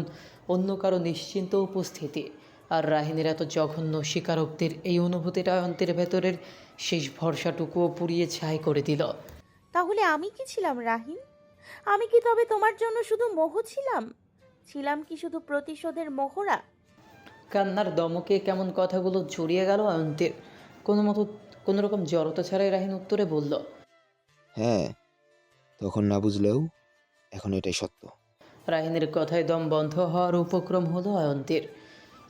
অন্য কারো নিশ্চিন্ত উপস্থিতি। আর রাহিনের এত জঘন্য স্বীকারোক্তির এই অনুভূতিটা অয়ন্তীর ভেতরের শেষ ভরসাটুকুও পুড়িয়ে ছাই করে দিল। তাহলে আমি কি ছিলাম রাহিন? আমি কি তবে তোমার জন্য শুধু মোহ ছিলাম? ছিলাম কি শুধু প্রতিশোধের মোহরা? কান্নার দমকে কেমন কথাগুলো জড়িয়ে গেল অয়ন্তীর। কোনো রকম জড়তা ছাড়াই রাহিন উত্তরে বলল, হ্যাঁ, তখন না বুঝলেও এখন এটাই সত্য। রাহিনের কথায় দম বন্ধ হওয়ার উপক্রম হলো অয়ন্তীর।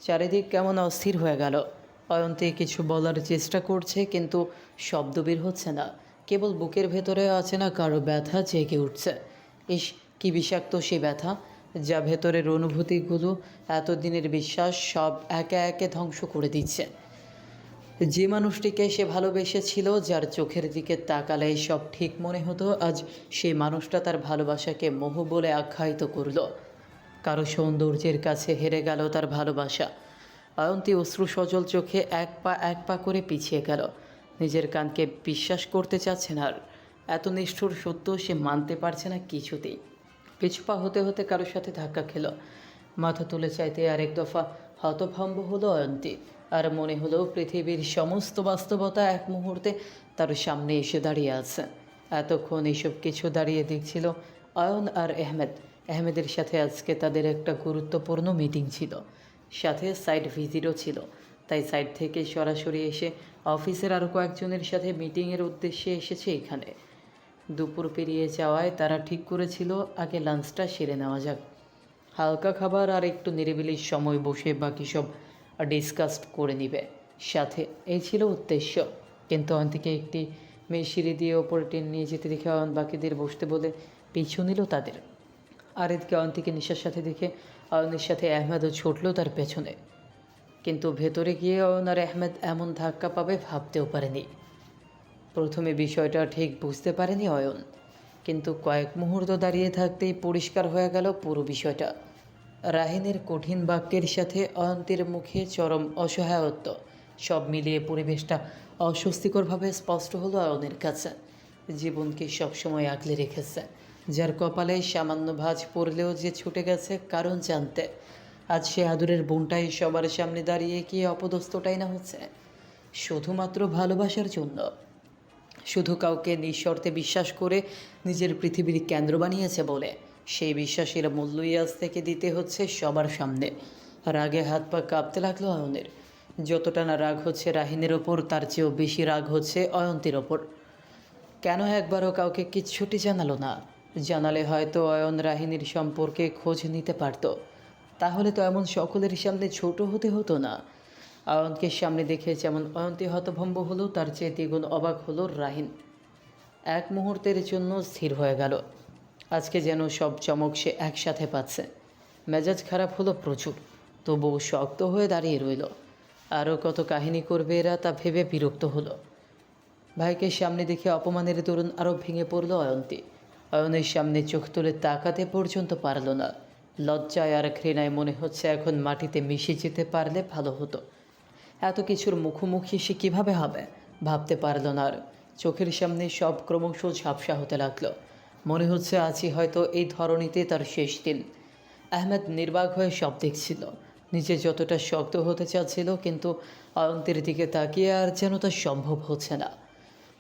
চারিদিক কেমন অস্থির হয়ে গেল। অয়ন্তী কিছু বলার চেষ্টা করছে কিন্তু শব্দ বের হচ্ছে না। কেবল বুকের ভেতরে আছে না কারো ব্যথা জেগে উঠছে। ইস, কি বিষাক্ত সেই ব্যথা, যা ভেতরের অনুভূতিগুলো, এতদিনের বিশ্বাস সব একে একে ধ্বংস করে দিচ্ছে। যে মানুষটিকে সে ভালোবেসেছিল, যার চোখের দিকে তাকালে সব ঠিক মনে হতো, আজ সেই মানুষটা তার ভালোবাসাকে মোহ বলে আখ্যায়িত করলো। কারো সৌন্দর্যের কাছে হেরে গেল তার ভালোবাসা। অয়ন্তী অশ্রু সজল চোখে এক পা করে পিছিয়ে গেল। নিজের কানকে বিশ্বাস করতে চাচ্ছে না আর। এত নিষ্ঠুর সত্য সে মানতে পারছে না কিছুতেই। পিছু পা হতে হতে কারোর সাথে ধাক্কা খেল। মাথা তুলে চাইতে আরেক দফা হতভম্ব হলো অয়ন্তী। আর মনে হলো পৃথিবীর সমস্ত বাস্তবতা এক মুহূর্তে তার সামনে এসে দাঁড়িয়ে আছে। এতক্ষণ এসব কিছু দাঁড়িয়ে দেখছিল অয়ন আর আহমেদের সাথে আজকে তাদের একটা গুরুত্বপূর্ণ মিটিং ছিল, সাথে সাইট ভিজিটও ছিল। তাই সাইট থেকে সরাসরি এসে অফিসের আরও কয়েকজনের সাথে মিটিংয়ের উদ্দেশ্যে এসেছে এখানে। দুপুর পেরিয়ে যাওয়ায় তারা ঠিক করেছিল আগে লাঞ্চটা সেরে নেওয়া যাক, হালকা খাবার আর একটু নিরিবিলি সময় বসে বাকি সব ডিসকাস করে নিবে। সাথে এই ছিল উদ্দেশ্য। কিন্তু অয়ন্তীকে একটি মেয়ে সিঁড়ি দিয়ে ওপরে টেনে নিয়ে যেতে দেখে অয়ন বাকিদের বসতে বলে পিছু নিল তাদের। আর এদিকে অয়ন্তীকে নিশার সাথে দেখে অয়নের সাথে আহমেদও ছুটল তার পেছনে। কিন্তু ভেতরে গিয়ে অয়ন আর আহমেদ এমন ধাক্কা পাবে ভাবতেও পারেনি। প্রথমে বিষয়টা ঠিক বুঝতে পারেনি অয়ন, কিন্তু কয়েক মুহূর্ত দাঁড়িয়ে থাকতেই পরিষ্কার হয়ে গেল পুরো বিষয়টা। রাহিনের কঠিন বাক্যের সাথে অয়ন্তীর মুখে চরম অসহায়ত্ব, সব মিলিয়ে পরিবেশটা অস্বস্তিকরভাবে স্পষ্ট হলো অয়নের কাছে। জীবনকে সবসময় আগলে রেখেছে, যার কপালে সামান্য ভাঁজ পড়লেও যে ছুটে গেছে কারণ জানতে। আজ সে আদুরের বোনটাই সবার সামনে দাঁড়িয়ে কি অপদস্থটাই না হচ্ছে শুধুমাত্র ভালোবাসার জন্য। শুধু কাউকে নিঃশর্তে বিশ্বাস করে নিজের পৃথিবীর কেন্দ্র বানিয়েছে বলে সেই বিশ্বাসের মূল্যই আজ থেকে দিতে হচ্ছে সবার সামনে। রাগে হাত পা কাঁপতে লাগলো অয়নের। যতটা না রাগ হচ্ছে রাহিনের ওপর, তার চেয়েও বেশি রাগ হচ্ছে অয়ন্তীর ওপর। কেন একবারও কাউকে কিচ্ছুটি জানালো না? জানালে হয়তো অয়ন রাহিনীর সম্পর্কে খোঁজ নিতে পারত। তাহলে তো এমন সকলের সামনে ছোট হতে হতো না। অয়নকে সামনে দেখে যেমন অয়ন্তী হতভম্ব হলো, তার চেয়ে দ্বিগুণ অবাক হলো রাহিন। এক মুহূর্তের জন্য স্থির হয়ে গেল। আজকে যেন সব চমক সে একসাথে পাচ্ছে। মেজাজ খারাপ হলো প্রচুর, তবুও শক্ত হয়ে দাঁড়িয়ে রইল। আরও কত কাহিনী করবে এরা তা ভেবে বিরক্ত হলো। ভাইকে সামনে দেখে অপমানের দরুন আরও ভেঙে পড়ল অয়ন্তী। অয়নের সামনে চোখ তুলে তাকাতে পর্যন্ত পারল না। লজ্জায় আর ঘৃণায় মনে হচ্ছে এখন মাটিতে মিশে যেতে পারলে ভালো হতো। এত কিছুর মুখোমুখি সে কীভাবে হবে ভাবতে পারল না আর। চোখের সামনে সব ক্রমশ ঝাপসা হতে লাগলো। মনে হচ্ছে আজই হয়তো এই ধরনীতে তার শেষ দিন। আহমেদ নির্বাক হয়ে সব দেখছিল। নিজে যতটা শক্ত হতে চাচ্ছিল, কিন্তু অয়ন্তীর দিকে তাকিয়ে আর যেন তা সম্ভব হচ্ছে না।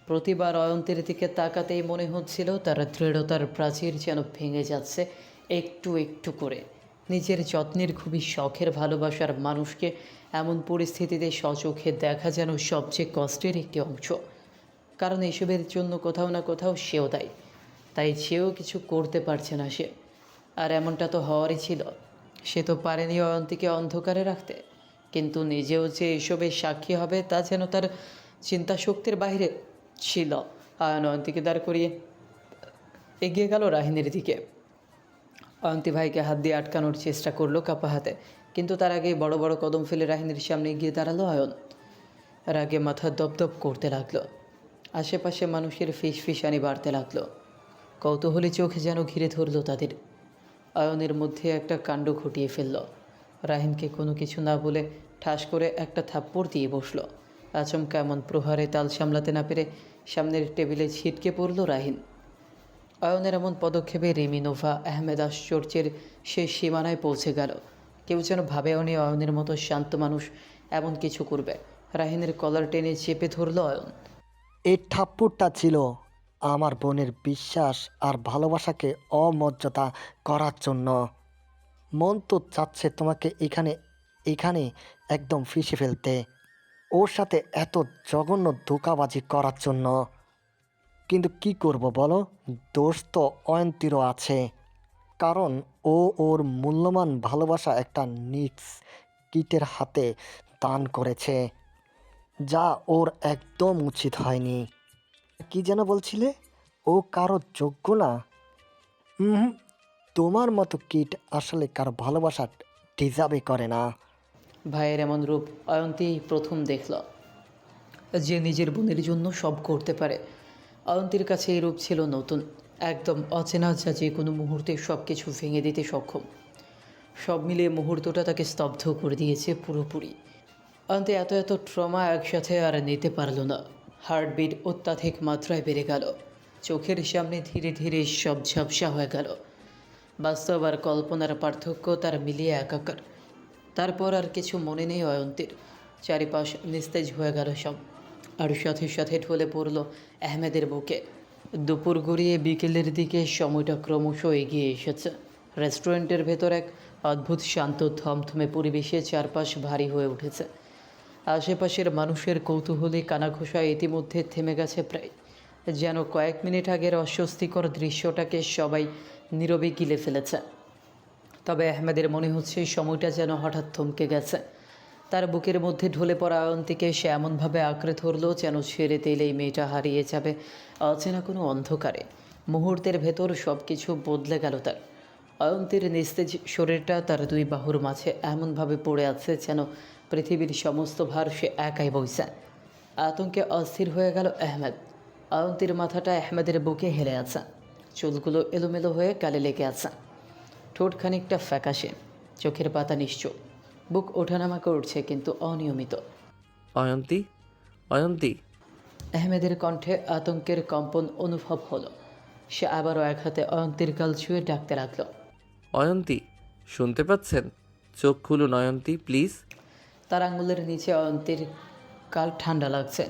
প্রতিবার অয়ন্তীর দিকে তাকাতেই মনে হচ্ছিল তার দৃঢ়তার প্রাচীর যেন ভেঙে যাচ্ছে একটু একটু করে। নিজের যত্নের খুবই শখের ভালোবাসার মানুষকে এমন পরিস্থিতিতে স্বচোখে দেখা যেন সবচেয়ে কষ্টের একটি অংশ। কারণ এসবের জন্য কোথাও না কোথাও সেও দায়ী। তাই সেও কিছু করতে পারছে না সে। আর এমনটা তো হওয়ারই ছিল। সে তো পারেনি অয়ন্তীকে অন্ধকারে রাখতে, কিন্তু নিজেও যে এসবের সাক্ষী হবে তা যেন তার চিন্তা শক্তির বাইরে ছিল। অয়ন্তীকে দাঁড় করিয়ে এগিয়ে গেল রাহিনীর দিকে। অয়ন্তী ভাইকে হাত দিয়ে আটকানোর চেষ্টা করলো কাপা হাতে, কিন্তু তার আগেই বড় বড় কদম ফেলে রাহিনীর সামনে গিয়ে দাঁড়ালো অয়ন। রাগে মাথা দপদপ করতে লাগলো। আশেপাশে মানুষের ফিসফিসানি বাড়তে লাগলো। কৌতূহলী চোখ যেন ঘিরে ধরল তাদের। অয়নের মধ্যে একটা কাণ্ড ঘটিয়ে ফেলল। রাহিনকে কোনো কিছু না বলে ঠাস করে একটা থাপ্পড় দিয়ে বসলো। আচমকা এমন প্রহারে তাল সামলাতে না পেরে সামনের টেবিলে ছিটকে পড়ল রাহিন। অয়নের এমন পদক্ষেপে রিমি, নোভা, আহমেদ আশ্চর্যের শেষ সীমানায় পৌঁছে গেল। কেউ যেন ভাবেও নি অয়নের মতো শান্ত মানুষ এমন কিছু করবে। রাহিনের কলার টেনে চেপে ধরল অয়ন। এই ঠাপ্পড়টা ছিল আমার বোনের বিশ্বাস আর ভালোবাসাকে অমর্যাদা করার জন্য। মন তো চাচ্ছে তোমাকে এখানে এখানে একদম ফিসে ফেলতে, ওর সাথে এত জঘন্য ধোঁকাবাজি করার জন্য। কিন্তু কি করব বলো, দোষ তো অয়ন্তীরও আছে, কারণ ও ওর মূল্যবান ভালোবাসা একটা নিক্স কিটের হাতে দান করেছে, যা ওর একদম উচিত হয়নি। কি যেন বলছিলে, ও কারো যোগ্য না? হুম, তোমার মতো কিট আসলে কারো ভালোবাসা ডিজার্ভই করে না। ভাইয়ের এমন রূপ অয়ন্তী প্রথম দেখল, যে নিজের বোনের জন্য সব করতে পারে। অয়ন্তীর কাছে এই রূপ ছিল নতুন, একদম অচেনা, যা যে কোনো মুহূর্তে সব কিছু ভেঙে দিতে সক্ষম। সব মিলিয়ে মুহূর্তটা তাকে স্তব্ধ করে দিয়েছে পুরোপুরি। অয়ন্তী এত এত ট্রমা একসাথে আর নিতে পারল না। হার্টবিট অত্যাধিক মাত্রায় বেড়ে গেল, চোখের সামনে ধীরে ধীরে সব ঝাপসা হয়ে গেল। বাস্তব আর কল্পনার পার্থক্য তার মিলিয়ে একাকার। তারপর আর কিছু মনে নেই অয়ন্তীর, চারিপাশ নিস্তেজ হয়ে গেল সব। আর সাথে সাথে ঢলে পড়ল আহমেদের বুকে। দুপুর গড়িয়ে বিকেলের দিকে সময়টা ক্রমশ এগিয়ে এসেছে। রেস্টুরেন্টের ভেতর এক অদ্ভুত শান্ত থমথমে পরিবেশে চারপাশ ভারী হয়ে উঠেছে। আশেপাশের মানুষের কৌতূহলী কানাঘোষায় ইতিমধ্যে থেমে গেছে প্রায়, যেন কয়েক মিনিট আগের অস্বস্তিকর দৃশ্যটাকে সবাই নীরবে গিলে ফেলেছে। তবে আহমেদের মনে হচ্ছে সময়টা যেন হঠাৎ থমকে গেছে। তার বুকের মধ্যে ঢলে পড়া অয়ন্তীকে সে এমনভাবে আঁকড়ে ধরল যেন ছেড়ে দিলেই মেয়েটা হারিয়ে যাবে অচেনা কোনো অন্ধকারে। মুহূর্তের ভেতর সব কিছু বদলে গেল তার। অয়ন্তীর নিস্তেজ শরীরটা তার দুই বাহুর মাঝে এমনভাবে পড়ে আছে যেন পৃথিবীর সমস্ত ভার সে একাই বইছে। আতঙ্কে অস্থির হয়ে গেল আহমেদ। অয়ন্তীর মাথাটা আহমেদের বুকে হেলে আছে, চুলগুলো এলোমেলো হয়ে গালে লেগে আছে, ঠোঁট খানিকটা ফ্যাকাশে, চোখের পাতা নিশ্চুপ, বুক ওঠানামা করছে কিন্তু অনিয়মিত। অয়ন্তী, অয়ন্তী। আহমেদের কণ্ঠে আতঙ্কের কম্পন অনুভব হলো। সে আবারও এক হাতে অয়ন্তীর গাল ছুঁয়ে ডাকতে লাগল। অয়ন্তী, শুনতে পাচ্ছেন? চোখ খুলুন অয়ন্তী, প্লিজ। তার আঙুলের নিচে অয়ন্তীর গাল ঠান্ডা লাগছে।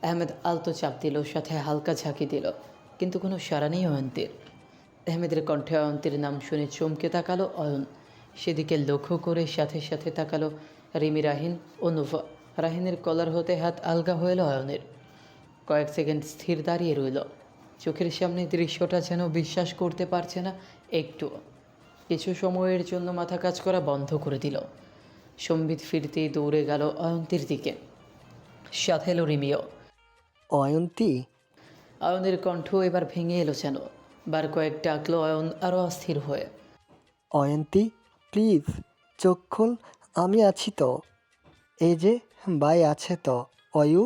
আহমেদ আলতো চাপ দিল, সাথে হালকা ঝাঁকি দিল, কিন্তু কোনো সাড়া নেই অয়ন্তীর। আহমেদের কণ্ঠে অয়ন্তীর নাম শুনে চমকে তাকালো অয়ন। সেদিকে লক্ষ্য করে সাথে সাথে তাকালো রিমি, রাহিন ও নুভা। রাহিনের কলার হতে হাত আলগা হয়ে এলো অয়নের। কয়েক সেকেন্ড স্থির দাঁড়িয়ে রইল, চোখের সামনে দৃশ্যটা যেন বিশ্বাস করতে পারছে না একটুও। কিছু সময়ের জন্য মাথা কাজ করা বন্ধ করে দিল। সম্বিত ফিরতেই দৌড়ে গেল অয়ন্তীর দিকে, সাথে এলো রিমিও। অয়ন্তী, অয়নের কণ্ঠ এবার ভেঙে এলো যেন। বার কয়েক ডাকলো অয়ন আরও অস্থির হয়ে। অয়ন্তী প্লিজ চোখ খোল, আমি আছি তো, এই যে ভাই আছে তো। অয়ু,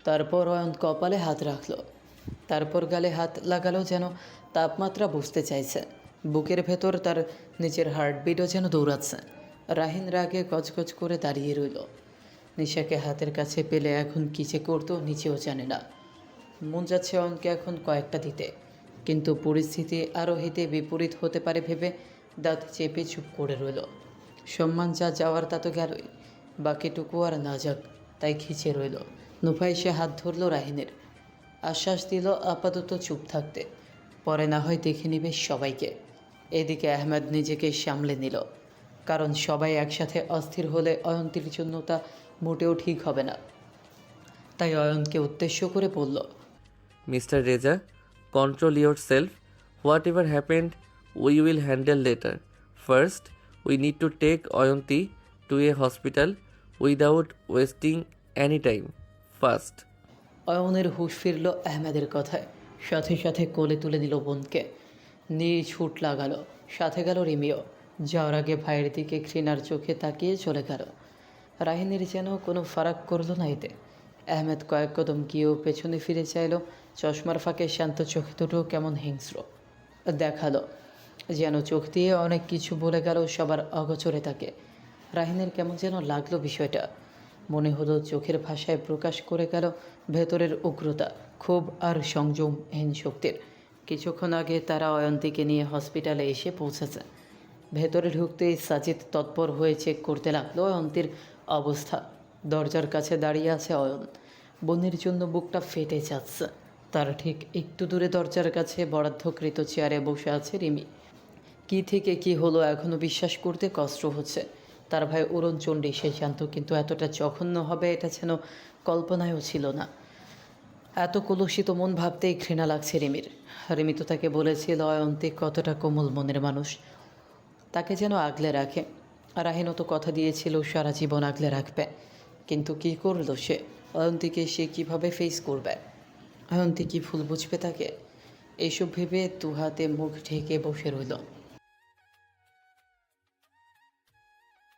তারপর অয়ন কপালে হাত রাখলো, তারপর গালে হাত লাগালো, যেন তাপমাত্রা বুঝতে চাইছে। বুকের ভেতর তার নিজের হার্টবিটও যেন দৌড়াচ্ছে। রাহিন রাগে গজগজ করে দাঁড়িয়ে রইল। নিশাকে হাতের কাছে পেলে এখন কী যে করতো নিজেও জানে না। মন যাচ্ছে অয়নকে এখন কয়েকটা দিতে, কিন্তু পরিস্থিতি আরও হিতে বিপরীত হতে পারে ভেবে দাঁত চেপে চুপ করে রইল। সম্মান যা যাওয়ার তা তো গেলই, বাকিটুকু আর না যাক তাই খিচে রইল। নুফা এসে হাত ধরল রাহিনের, আশ্বাস দিল আপাতত চুপ থাকতে, পরে না হয় দেখে নিবে সবাইকে। এদিকে আহমেদ নিজেকে সামলে নিল, কারণ সবাই একসাথে অস্থির হলে অয়ন্তীর জন্য তা মোটেও ঠিক হবে না। তাই অয়নকে উদ্দেশ্য করে বলল, mister Reza, control yourself. Whatever happened we will handle later. First we need to take Ayanti to a hospital without wasting any time. First. অয়নের হুঁশ ফিরল আহমেদের কথায়, সাথে সাথে কোলে তুলে নিল বোনকে, নিয়ে ছুট লাগালো। সাথে গেল রিমিও, যাওয়ার আগে ভাইয়ের দিকে ঘৃণার চোখে তাকিয়ে চলে গেল। রাহিনীর যেন কোনো ফারাক করলো না এতে। আহমেদ কয়েক কদম গিয়েও পেছনে ফিরে চাইল, চশমার ফাঁকে শান্ত চোখ দুটো কেমন হিংস্র দেখালো, যেন চোখ দিয়ে অনেক কিছু বলে গেল সবার অগোচরে তাকে। রাহিনের কেমন যেন লাগলো বিষয়টা। মনে হলো চোখের ভাষায় প্রকাশ করে গেল ভেতরের উগ্রতা, ক্ষোভ আর সংযমহীন শক্তির। কিছুক্ষণ আগে তারা অয়ন্তীকে নিয়ে হসপিটালে এসে পৌঁছেছে। ভেতরে ঢুকতেই সাজিদ তৎপর হয়ে চেক করতে লাগলো অয়ন্তীর অবস্থা। দরজার কাছে দাঁড়িয়ে আছে অয়ন, বোনের জন্য বুকটা ফেটে যাচ্ছে। তার ঠিক একটু দূরে দরজার কাছে বরাদ্দকৃত চেয়ারে বসে আছে রিমি। কী থেকে কি হলো এখনও বিশ্বাস করতে কষ্ট হচ্ছে। তার ভাই অরুণচণ্ডী সে জানত, কিন্তু এতটা জঘন্য হবে এটা যেন কল্পনায়ও ছিল না। এত কলুষিত মন ভাবতেই ঘৃণা লাগছে রিমির। রিমি তো তাকে বলেছিল অয়ন্তী কতটা কোমল মনের মানুষ, তাকে যেন আগলে রাখে। আর রাহিনও তো কথা দিয়েছিল সারা জীবন আগলে রাখবে, কিন্তু কি করলো সে? অয়ন্তীকে সে কিভাবে ফেস করবে? অয়ন্তী কি ভুল বুঝবে তাকে? এইসব ভেবে দু হাতে মুখ ঢেকে বসে রইল।